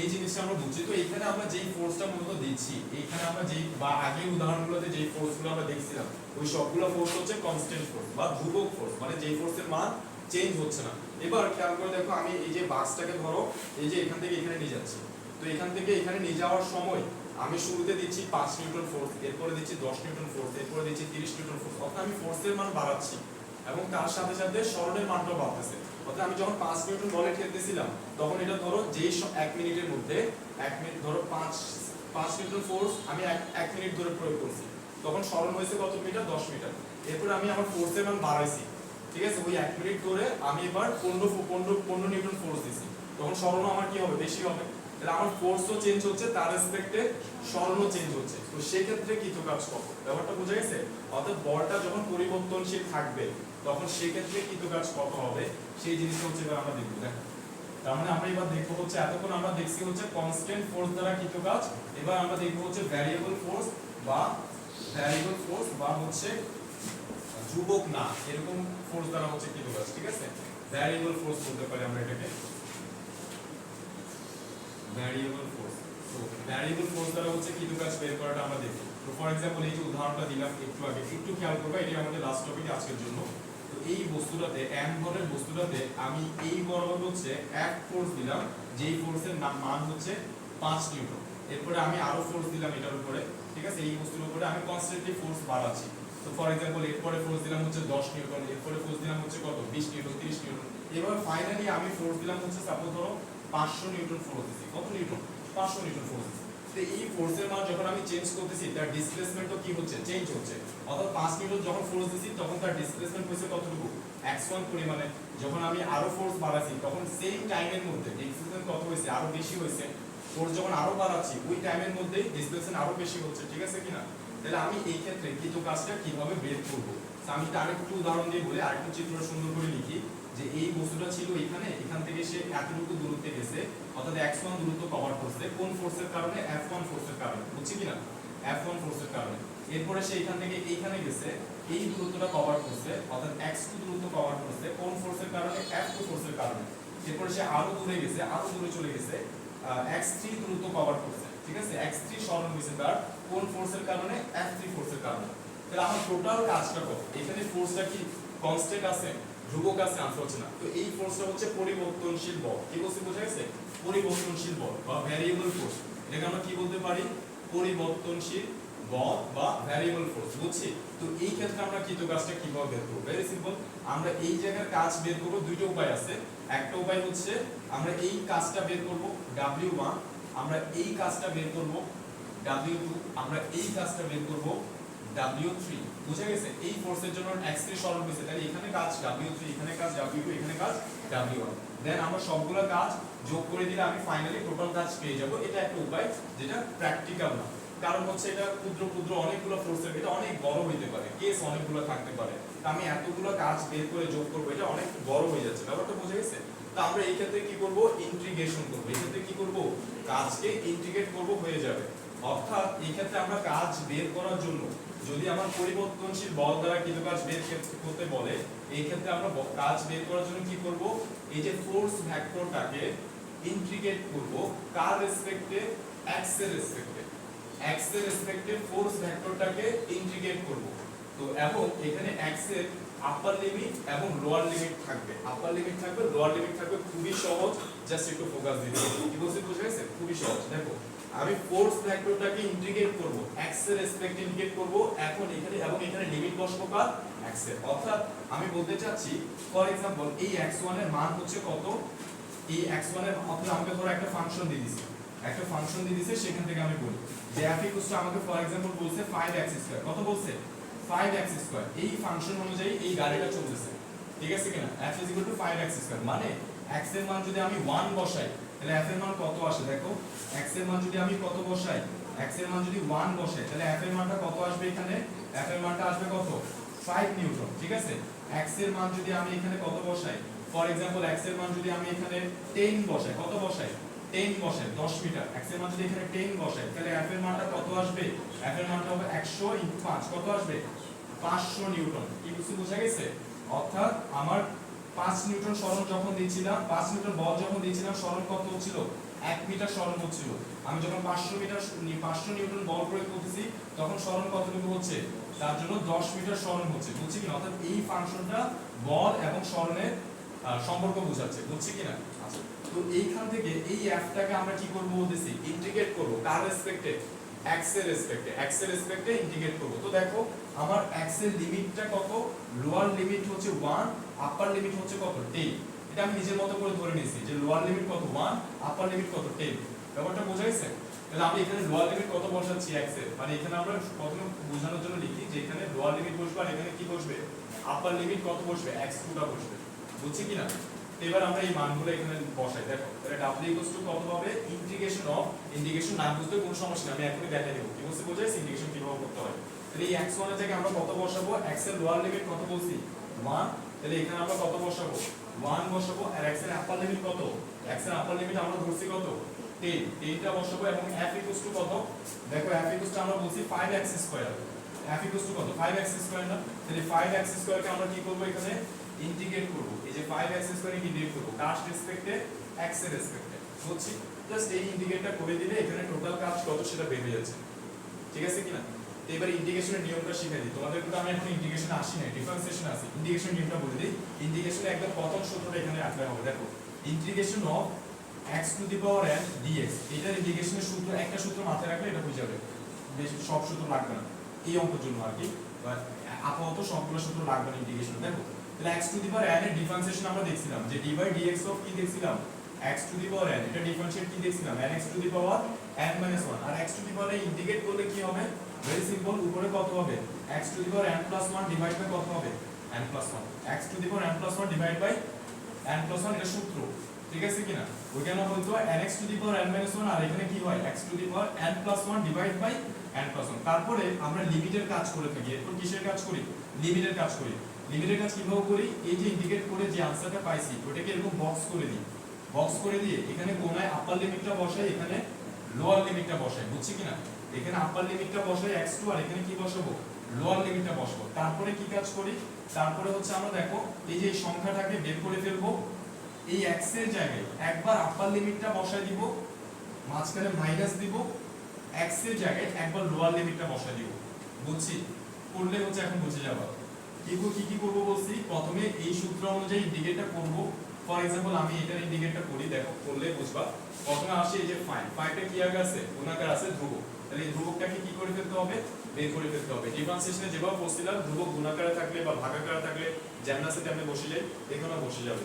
এই জিনিসটা আমরা বুঝছি। তো এখানে আমরা যেই ফোর্সটা মূলত দিচ্ছি, এখানে আমরা যেই বা আগের উদাহরণগুলোতে যেই ফোর্সগুলো আমরা দেখছিলাম, ওই সবগুলো ফোর্স হচ্ছে কনস্ট্যান্ট ফোর্স বা ধ্রুবক ফোর্স, মানে যেই ফোর্সের মান চেঞ্জ হচ্ছে না। এবার খেয়াল করে দেখো, আমি এই যে বাক্সটাকে ধরো এই যে এখান থেকে এখানে নিয়ে যাচ্ছি, তো এখান থেকে এখানে নিয়ে যাওয়ার সময় আমি শুরুতে দিচ্ছি 5 নিউটন ফোর্স, এরপরে দিচ্ছি 10 নিউটন ফোর্স, এরপরে দিচ্ছি 30 নিউটন ফোর্স, অর্থাৎ আমি ফোর্সের মান বাড়াচ্ছি এবং তার সাথে সাথে সরণের মানটাও বাড়তেছে। অর্থাৎ আমি যখন 5 নিউটন বলে ঠেলতেছিলাম তখন এটা ধরো যেই 1 মিনিটের মধ্যে 1 মিনিট ধরো 5 নিউটন ফোর্স আমি 1 মিনিট ধরে প্রয়োগ করছি, তখন সরণ হয়েছে কত মিটার? 10 মিটার। এরপর আমি আমার ফোর্সের মান বাড়াইছি, ঠিক আছে, ওই 1 মিনিট ধরে আমি এবার 15 নিউটন ফোর্স দিছি, তখন সরণও আমার কি হবে? বেশি হবে। তাহলে আমার ফোর্সও চেঞ্জ হচ্ছে, তার রেসপেক্টে সরণও চেঞ্জ হচ্ছে। তো সেই ক্ষেত্রে কৃত কাজ কত? ব্যাপারটা বোঝা গেছে? অর্থাৎ বলটা যখন পরিবর্তনশীল থাকবে তখন সেই ক্ষেত্রে কৃত কাজ কত হবে, সেই জিনিসটা হচ্ছে এবার আমরা দেখব। দেখো, তার মানে আমরা এবার দেখবো হচ্ছে, এতক্ষণ আমরা দেখছি হচ্ছে কনস্ট্যান্ট ফোর্স দ্বারা কৃত কাজ, এবার আমরা দেখবো হচ্ছে ভ্যারিয়েবল ফোর্স বা হচ্ছে ধ্রুবক না এরকম ফোর্স দ্বারা হচ্ছে কৃত কাজ, ঠিক আছে? ভ্যারিয়েবল ফোর্স বলতে পারি আমরা এটাকে, ভ্যারিয়েবল ফোর্স। তো ভ্যারিয়েবল ফোর্স দ্বারা হচ্ছে কৃত কাজ বের করাটা আমরা দেখব। তো ফর एग्जांपल এই যে উদাহরণটা দিলাম একটু আগে, একটু খেয়াল করবা, এটাই আমাদের লাস্ট টপিক আজকের জন্য। তো এই বস্তুটাতে m ধরের বস্তুটাতে আমি এই বরাবর হচ্ছে এক ফোর্স দিলাম, যেই ফোর্সের মান হচ্ছে 5 নিউটন। এরপরে আমি আরো ফোর্স দিলাম এটার উপরে, ঠিক আছে, এই বস্তুর উপরে আমি কনস্ট্যান্টলি ফোর্স বাড়াচ্ছি। তো ফর एग्जांपल এরপরে ফোর্স দিলাম হচ্ছে 10 নিউটন, এরপরে ফোর্স দিলাম হচ্ছে কত? 20 নিউটন, 30 নিউটন। এবার ফাইনালি আমি ফোর্স দিলাম হচ্ছে সাপোজ ধরো 500 নিউটন ফোর্স দিছি। কত নিউটন? 500 নিউটন ফোর্স দিছি। তো এই ফোর্সের মান যখন আমি চেঞ্জ করতেছি, তার ডিসপ্লেসমেন্টও কি হচ্ছে? চেঞ্জ হচ্ছে। অর্থাৎ 5 নিউটন যখন ফোর্স দিছি তখন তার ডিসপ্লেসমেন্ট হয়েছে কতটুকু? x1 পরিমাণে। যখন আমি আরো ফোর্স বাড়াচ্ছি তখন সেম টাইমের মধ্যে ডিসপ্লেসমেন্ট কত হয়েছে? আরো বেশি হয়েছে। ফোর্স যখন আরো বাড়াচ্ছি ওই টাইমের মধ্যেই ডিসপ্লেসমেন্ট আরো বেশি হচ্ছে, ঠিক আছে কিনা? তাহলে আমি এই ক্ষেত্রে কৃত কাজটা কিভাবে বের করব? আমি তার একটু উদাহরণ দিয়ে বলে আরেকটু চিত্র সুন্দর করে লিখি, যে এই বস্তুটা ছিল এখানে, এখান থেকে সে এতটুকু দূরত্বে গেছে, অর্থাৎ x1 দূরত্ব কভার করছে কোন ফোর্সের কারণে? F1 ফোর্সের কারণে, বুঝছি কিনা? F1 ফোর্সের কারণে। এরপরে সে এখান থেকে এইখানে গেছে, এই দূরত্বটা কভার করছে, অর্থাৎ x2 দূরত্ব কভার করছে কোন ফোর্সের কারণে? F2 ফোর্সের কারণে। এরপরে সে আরো দূরে গেছে, আরো দূরে চলে গেছে, x3 দূরত্ব কভার করছে, ঠিক আছে, x3 সরণ হয়েছে তার কোন ফোর্সের কারণে? F3 ফোর্সের কারণে। তাহলে আমার টোটাল কাজটা কত? এখানে ফোর্সটা কি কনস্ট্যান্ট আছে, ধ্রুবক আছে? আনসার হচ্ছে না। তো এই ফোর্সটা হচ্ছে পরিবর্তনশীল বল। কি বলছি বোঝা গেছে? পরিবর্তনশীল বল বা ভ্যারিয়েবল ফোর্স। এটাকে আমরা কি বলতে পারি? পরিবর্তনশীল বল বা ভ্যারিয়েবল ফোর্স, বুঝছি? তো এই ক্ষেত্রে আমরা কৃত কাজটা কিভাবে বের করব? ভেরি সিম্পল, আমরা এই জায়গার কাজ বের করব দুইটা উপায় আছে। একটা উপায় হচ্ছে আমরা এই কাজটা বের করব W1, আমরা এই কাজটা বের করব W2, আমরা এই কাজটা বের করব W3, বুঝা গেছে? এই ফোর্সের জন্য x3 সরণ হয়েছে, তাহলে এখানে কাজ W3, এখানে কাজ W2, এখানে কাজ W1। দেন আমরা সবগুলা কাজ যোগ করে দিলে আমি ফাইনালি টোটাল কাজ পেয়ে যাব। এটা একটা উপায় যেটা প্র্যাকটিক্যাল না, কারণ হচ্ছে এটা ক্ষুদ্র ক্ষুদ্র অনেকগুলো ফোর্সের, এটা অনেক বড় হইতে পারে, কেস অনেকগুলো থাকতে পারে। আমি এতগুলো কাজ বের করে যোগ করব, এটা অনেক বড় হয়ে যাচ্ছে। ব্যাপারটা বুঝা গেছে? তো আমরা এই ক্ষেত্রে কি করব? ইন্টিগ্রেশন করব। এই ক্ষেত্রে কি করব? কাজকে ইন্টিগ্রেট করব, হয়ে যাবে। অর্থাৎ এই ক্ষেত্রে আমরা কাজ বের করার জন্য যদি আমার পরিবর্তনশীল বল দ্বারা কৃত কাজ বের করতে বলে, এই ক্ষেত্রে আমরা কাজ বের করার জন্য কি করব? এই যে ফোর্স ভেক্টরটাকে ইন্টিগ্রেট করব কার রেসপেক্টে? x এর রেসপেক্টে। x এর রেসপেক্টে ফোর্স ভেক্টরটাকে ইন্টিগ্রেট করব। তো এবং এখানে x এর আপার লিমিট এবং লোয়ার লিমিট থাকবে, আপার লিমিট থাকবে, লোয়ার লিমিট থাকবে। খুবই সহজ, জাস্ট একটু ফোকাস দিতে হবে। কি বলছি বুঝা গেছে? খুবই সহজ। দেখো, আমি ফোর্স ভেক্টরটাকে ইন্টিগ্রেট করব, x এর রেসপেক্টে ইন্টিগ্রেট করব। এখন এখানে এবং এখানে লিমিট বসাবো কার? x এর। অর্থাৎ আমি বলতে চাচ্ছি ফর एग्जांपल এই x1 এর মান হচ্ছে কত? এই x1 এর অর্থাৎ আমাকে ধরো একটা ফাংশন দিয়ে দিয়েছে, একটা ফাংশন দিয়ে দিয়েছে, সেখান থেকে আমি বলি যে f = আমাকে ফর एग्जांपल বলছে 5x²। কত বলছে? 5x²। এই ফাংশন অনুযায়ী এই গাড়িটা চলতেছে, ঠিক আছে কিনা? f = 5x², মানে x এর মান যদি আমি 1 বসাই তাহলে f এর মান কত আসে? দেখো, x এর মান যদি আমি কত বসাই, x এর মান যদি 1 বসাই তাহলে f এর মানটা কত আসবে? এখানে f এর মানটা আসবে কত? 5 নিউটন, ঠিক আছে। x এর মান যদি আমি এখানে কত বসাই, ফর एग्जांपल x এর মান যদি আমি এখানে 10 বসাই, কত বসাই? 10 বসাই, 10 মিটার। x এর মান যদি এখানে 10 বসাই তাহলে f এর মানটা কত আসবে? f এর মানটা হবে 100 × 5, কত আসবে? 500 নিউটন। কি বুঝা গেছে? অর্থাৎ আমার 5 নিউটন সরণ যখন দিয়েছিলাম, 5 নিউটন বল যখন দিয়েছিলাম, সরণ কত হচ্ছিল? 1 মিটার সরণ হচ্ছিল। আমি যখন 500 নিউটন বল প্রয়োগ করতেছি তখন সরণ কতটুকু হচ্ছে? তার জন্য 10 মিটার সরণ হচ্ছে, বুঝছি কি? অর্থাৎ এই ফাংশনটা বল এবং সরণের সম্পর্ক বোঝাচ্ছে, বুঝছি কিনা? আচ্ছা, তো এইখান থেকে এই এফটাকে আমরা কি করব বলতেছি, ইন্টিগ্রেট করব কার রেসপেক্টে, এক্স এর রেসপেক্টে, এক্স এর রেসপেক্টে ইন্টিগ্রেট করব। তো দেখো আমার এক্স এর লিমিটটা কত, লোয়ার লিমিট হচ্ছে 1, আপার লিমিট হচ্ছে কত 10। এটা আমি নিজের মতো করে ধরে নিয়েছি যে লোয়ার লিমিট কত 1, আপার লিমিট কত 10। ব্যাপারটা বোঝা গেছে? তাহলে আমি এখানে লোয়ার লিমিট কত বসাচ্ছি এক্স এর, মানে এখানে আমরা প্রথমে বোঝানোর জন্য লিখি যে এখানে লোয়ার লিমিট বসবে আর এখানে কি বসবে, আপার লিমিট কত বসবে, x2 টা বসবে, বুঝছি কিনা? এবার আমরা এই মানগুলো এখানে বসাই। দেখো তাহলে w কত হবে, ইন্টিগ্রেশন অফ, ইন্টিগ্রেশন না বুঝতে কোনো সমস্যা নেই, আমি এখনই দেখাই দেব কি বলছি, বোঝা যাচ্ছে ইন্টিগ্রেশন কিভাবে করতে হয়। তাহলে এই x1 এর জায়গায় আমরা কত বসাবো, x এর লোয়ার লিমিট কত বলছি 1, তাহলে এখানে আমরা কত বসাবো 1 বসাবো, আর x এর আপার লিমিট কত, x এর আপার লিমিট আমরা ধরছি কত 10, 10 টা বসাবো, এবং f কত, দেখো f আমরা বলছি 5x2, f কত 5x2 না, তাহলে 5x2 কে আমরা কি করব, এখানে ইন্টিগ্রেট করব, এই যে 5x2 কে ইন্টিগ্রেট করব কার রেসপেক্টে, x এর রেসপেক্টে, বুঝছি? জাস্ট এই ইন্টিগ্রেটটা করে দিলে এখানে টোটাল কাজ কত সেটা বের হয়ে যাচ্ছে, ঠিক আছে কিনা? তো এবারে ইন্টিগ্রেশনের নিয়মটা শিখিয়ে দিই তোমাদের, কিন্তু আমি এখন ইন্টিগ্রেশনে আসি না, ডিফারেন্সিয়েশন আসি। ইন্টিগ্রেশন নিয়মটা বলে দিই, ইন্টিগ্রেশনে একদম প্রথম সূত্রটা এখানে রাখতে হবে। দেখো integration of x to the power n dx, এটার ইন্টিগ্রেশনের সূত্র, একটা সূত্র মাথায় রাখলে এটা বুঝে যাবে, বেশ সব সূত্র লাগবে না এই অঙ্কের জন্য আর কি, আপাতত সবগুলো সূত্র লাগবে না ইন্টিগ্রেশন। দেখো তাহলে x to the power n এর ডিফারেন্সিয়েশন আমরা দেখছিলাম যে d বাই dx অফ কি দেখছিলাম, x to the power n, এটা ডিফারেন্সিয়েট কি দেখছিলাম, nx to the power n - 1, আর x to the power integrate করলে কি হবে, ভেরি সিম্পল, উপরে কত হবে x to the power n plus 1 divide by কত হবে n plus 1, x to the power n plus 1 divide by n plus 1, এটা সূত্র, ঠিক আছে কিনা? ওইখানে বলতো nx to the power n - 1, আর এখানে কি হয় x to the power n plus 1 divide by n plus 1। তারপরে আমরা লিমিটের কাজ করে থাকি, এরপর কিসের কাজ করি, লিমিটের কাজ করি। লিমিটের কাজ কিভাবে করি, এই যে ইন্টিগ্রেট করে যে আনসারটা পাইছি ওটাকে এরকম বক্স করে দিই, বক্স করে দিয়ে এখানে কোণায় আপার লিমিটটা বসাই, এখানে লোয়ার লিমিটটা বসাই, বুঝছি কিনা? এখানে আপার লিমিটটা বসাই x2, আর এখানে কি বসাবো, লোয়ার লিমিটটা বসাবো। তারপরে কি কাজ করি, তারপরে হচ্ছে আমরা দেখো এই যে এই সংখ্যাটাকে বের করে ফেলবো, এই x এর জায়গায় একবার আপার লিমিটটা বসাই দিব, মাঝখানে মাইনাস দিব, x এর জায়গায় একবার লোয়ার লিমিটটা বসাই দিব, বুঝছি? করলে হচ্ছে এখন বুঝে যাবা কি করব বলছি। প্রথমে এই সূত্র অনুযায়ী ইন্টিগ্রেটটা করব। ফর एग्जांपल আমি এটার ইন্টিগ্রেটটা করি, দেখো করলে বুঝবা। প্রথমে আসে এই যে 5টা কি আগে আছে, গুণাকার আছে, ধ্রুবক, তাহলে এই ধ্রুবকটাকে কি করে ফেলতে হবে, বের করে ফেলতে হবে। ডিফারেন্সিয়েশনে যেভাবে বসছিলাম, ধ্রুবক গুণাকারে থাকলে বা ভাগাকারে থাকলে যেমন আছে তেমনি বসে যায়, এখানেও বসে যাবে,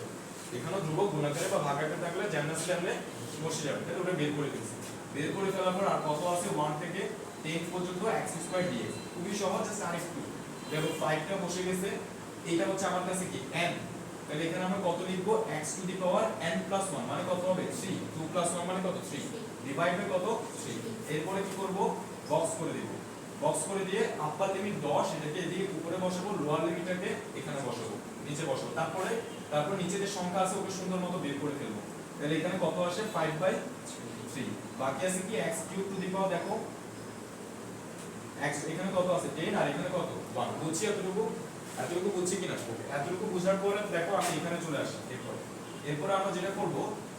এখানেও ধ্রুবক গুণাকারে বা ভাগাকারে থাকলে যেমন আছে তেমনি বসে যাবে, তাহলে ওটা বের করে ফেলছি। বের করে ফেলার পর আর কত আছে, 1 থেকে 10 পর্যন্ত x2 dx, খুবই সহজ, জাস্ট আরেকটু দেখো 5টা বসে গেছে, এটা হচ্ছে আমার কাছে কি n, তাহলে এখানে আমরা কত লিখবো, x to the power n plus 1 মানে কত হবে 3, 2 প্লাস 1 মানে কত 3, ডিভাইড বাই কত 3। এরপরে কি করব, বক্স করে দেব, বক্স করে দিয়ে আপার লিমিট 10, এটাকে এদিকে উপরে বসাবো, লোয়ার লিমিটটাকে এখানে বসাবো, নিচে বসাবো। তারপর নিচে যে সংখ্যা আছে ওকে সুন্দর মতো বের করে ফেলবো। তাহলে এখানে কত আসে 5/3, বাকি আছে কি x কিউব টু দি পাওয়ার, দেখো x এখানে কত আছে 10, আর এখানে কত 1, বুঝছি? এতটুকু বুঝছি কিনা? ওকে, এতটুকু বোঝার পরে দেখো আমি এখানে চলে আসি। এরপর আমরা যেটা করব,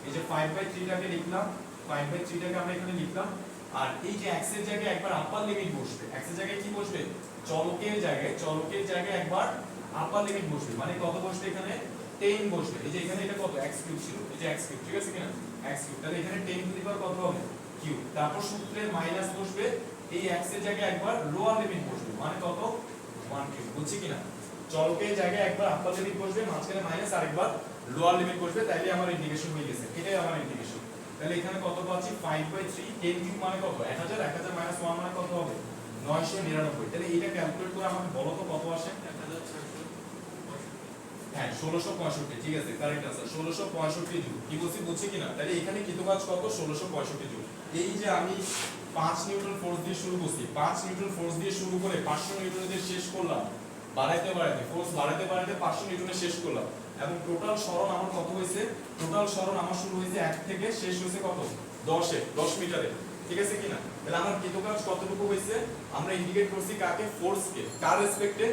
এই যে 5/3 টাকে লিখলাম, 5/3 টাকে আমরা এখানে লিখলাম, আর এই যে x এর জায়গায় একবার আপার লিমিট বসবে, x এর জায়গায় কি বসবে, চলকের জায়গায় একবার আপার লিমিট বসবে, মানে কত বসবে, এখানে 10 বসবে। এই যে এখানে এটা কত x কিউব ছিল, এই যে x কিউব, ঠিক আছে কিনা, x কিউব, তাহলে এখানে 10 টু দি পাওয়ার কত হবে কিউব। তারপর সূত্রে মাইনাস বসবে, এই x এর জায়গায় একবার লোয়ার লিমিট বসবে, মানে কত 1 কিউব, বুঝছি কিনা? চলকের জায়গায় একবার আপার লিমিট বসবে, মাঝখানে মাইনাস, আরেকবার লোয়ার লিমিট বসবে, তাইলে আমার ইন্টিগ্রেশন হয়ে গেছে, এটাই আমার ইন্টিগ্রেশন। তাহলে এখানে কত পাচ্ছি 5/3, 10 কিউব মানে কত 1000, 1000 মাইনাস 1 মানে কত হবে 999। তাহলে এটা ক্যালকুলেট করে আমাকে বলো তো কত আসে, 1665, হ্যাঁ 1665, ঠিক আছে, কারেক্ট आंसर 1665 জুল। কি বলছি, বুঝছি কিনা? তাহলে এখানে কৃতকাজ কত 1665 জুল। এই যে আমি 5 নিউটন ফোর্স দিয়ে শুরু করছি, 5 নিউটন ফোর্স দিয়ে শুরু করে 500 নিউটনে দিয়ে শেষ করলাম, বাড়াইতে ফোর্স বাড়াইতে 500 নিউটনে শেষ করলাম, এবং টোটাল সরণ আমার কত হয়েছে, টোটাল সরণ আমার শুরু হয়েছে 1 থেকে, শেষ হয়েছে কত 10 মিটারে, ঠিক আছে কিনা? তাহলে আমার কৃতকাজ কতটুকু হয়েছে, আমরা ইন্ডিকেট করছি কাকে, ফোর্সকে, কার রেসপেক্টে,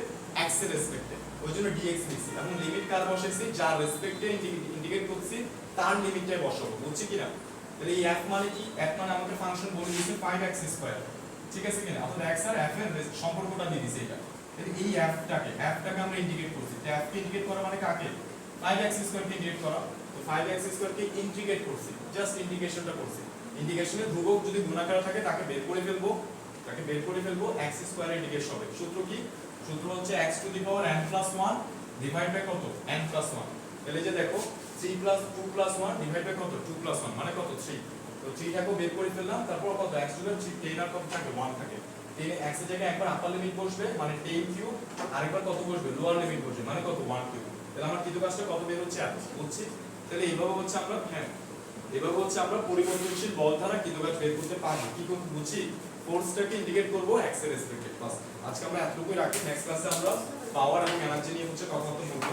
x এর রেসপেক্টে, ওইজন্য dx লিখছি, এবং লিমিট কার বসাইছি, যার রেসপেক্টে ইন্ডিকেট করছি তার লিমিটটাই বসাবো, বুঝছি কিনা? তাহলে এই f মানে কি, f মানে আমাকে ফাংশন বলে দিয়েছে 5x2, ঠিক আছে কিনা? অর্থাৎ x আর f এর সম্পর্কটা দিয়ে দিয়েছে এটা। তাহলে এই f টাকে আমরা ইন্ডিকেট করছি, f কে ইন্ডিকেট করা মানে কাকে, 5x স্কয়ার কে ইন্টিগ্রেট করা, তো 5x স্কয়ার কে ইন্টিগ্রেট করছি, জাস্ট ইন্টিগ্রেশনটা করছি। ইন্টিগ্রেশনে ধ্রুবক যদি গুণাকার থাকে তাকে বের করে ফেলবো, x স্কয়ার ইন্টিগ্রেট হবে। সূত্র কি? সূত্র হচ্ছে x to the power n plus 1 divide by কত n প্লাস 1। তাহলে যে দেখো 3 প্লাস 2 প্লাস 1 ডিভাইড বাই কত 2 প্লাস 1 মানে কত 3। তো 3 টাকে বের করে ফেললাম, তারপর কত x টু দি 10 আর কত থাকে 1 থাকে। 10 x এর জায়গায় একবার আপার লিমিট বসবে মানে 10 কিউব, আরেকবার কত বসবে লোয়ার লিমিট বসবে মানে কত 1 কিউব। তাহলে আমার কৃত কাজটা কত বের হচ্ছে এত বুঝছি। তাহলে এইভাবে হচ্ছে আমরা এভাবে হচ্ছে আমরা পরিবর্তনশীল বল দ্বারা কৃত কাজ বের করতে পারি। কি করব বুঝছি, ফোর্সটাকে ইন্ডিকেট করব x এর রেসপেক্টে। বাস আজকে আমরা এতটুকুই রাখি, নেক্সট ক্লাসে আমরা পাওয়ার এবং এনার্জি নিয়ে হচ্ছে কথা বলবো।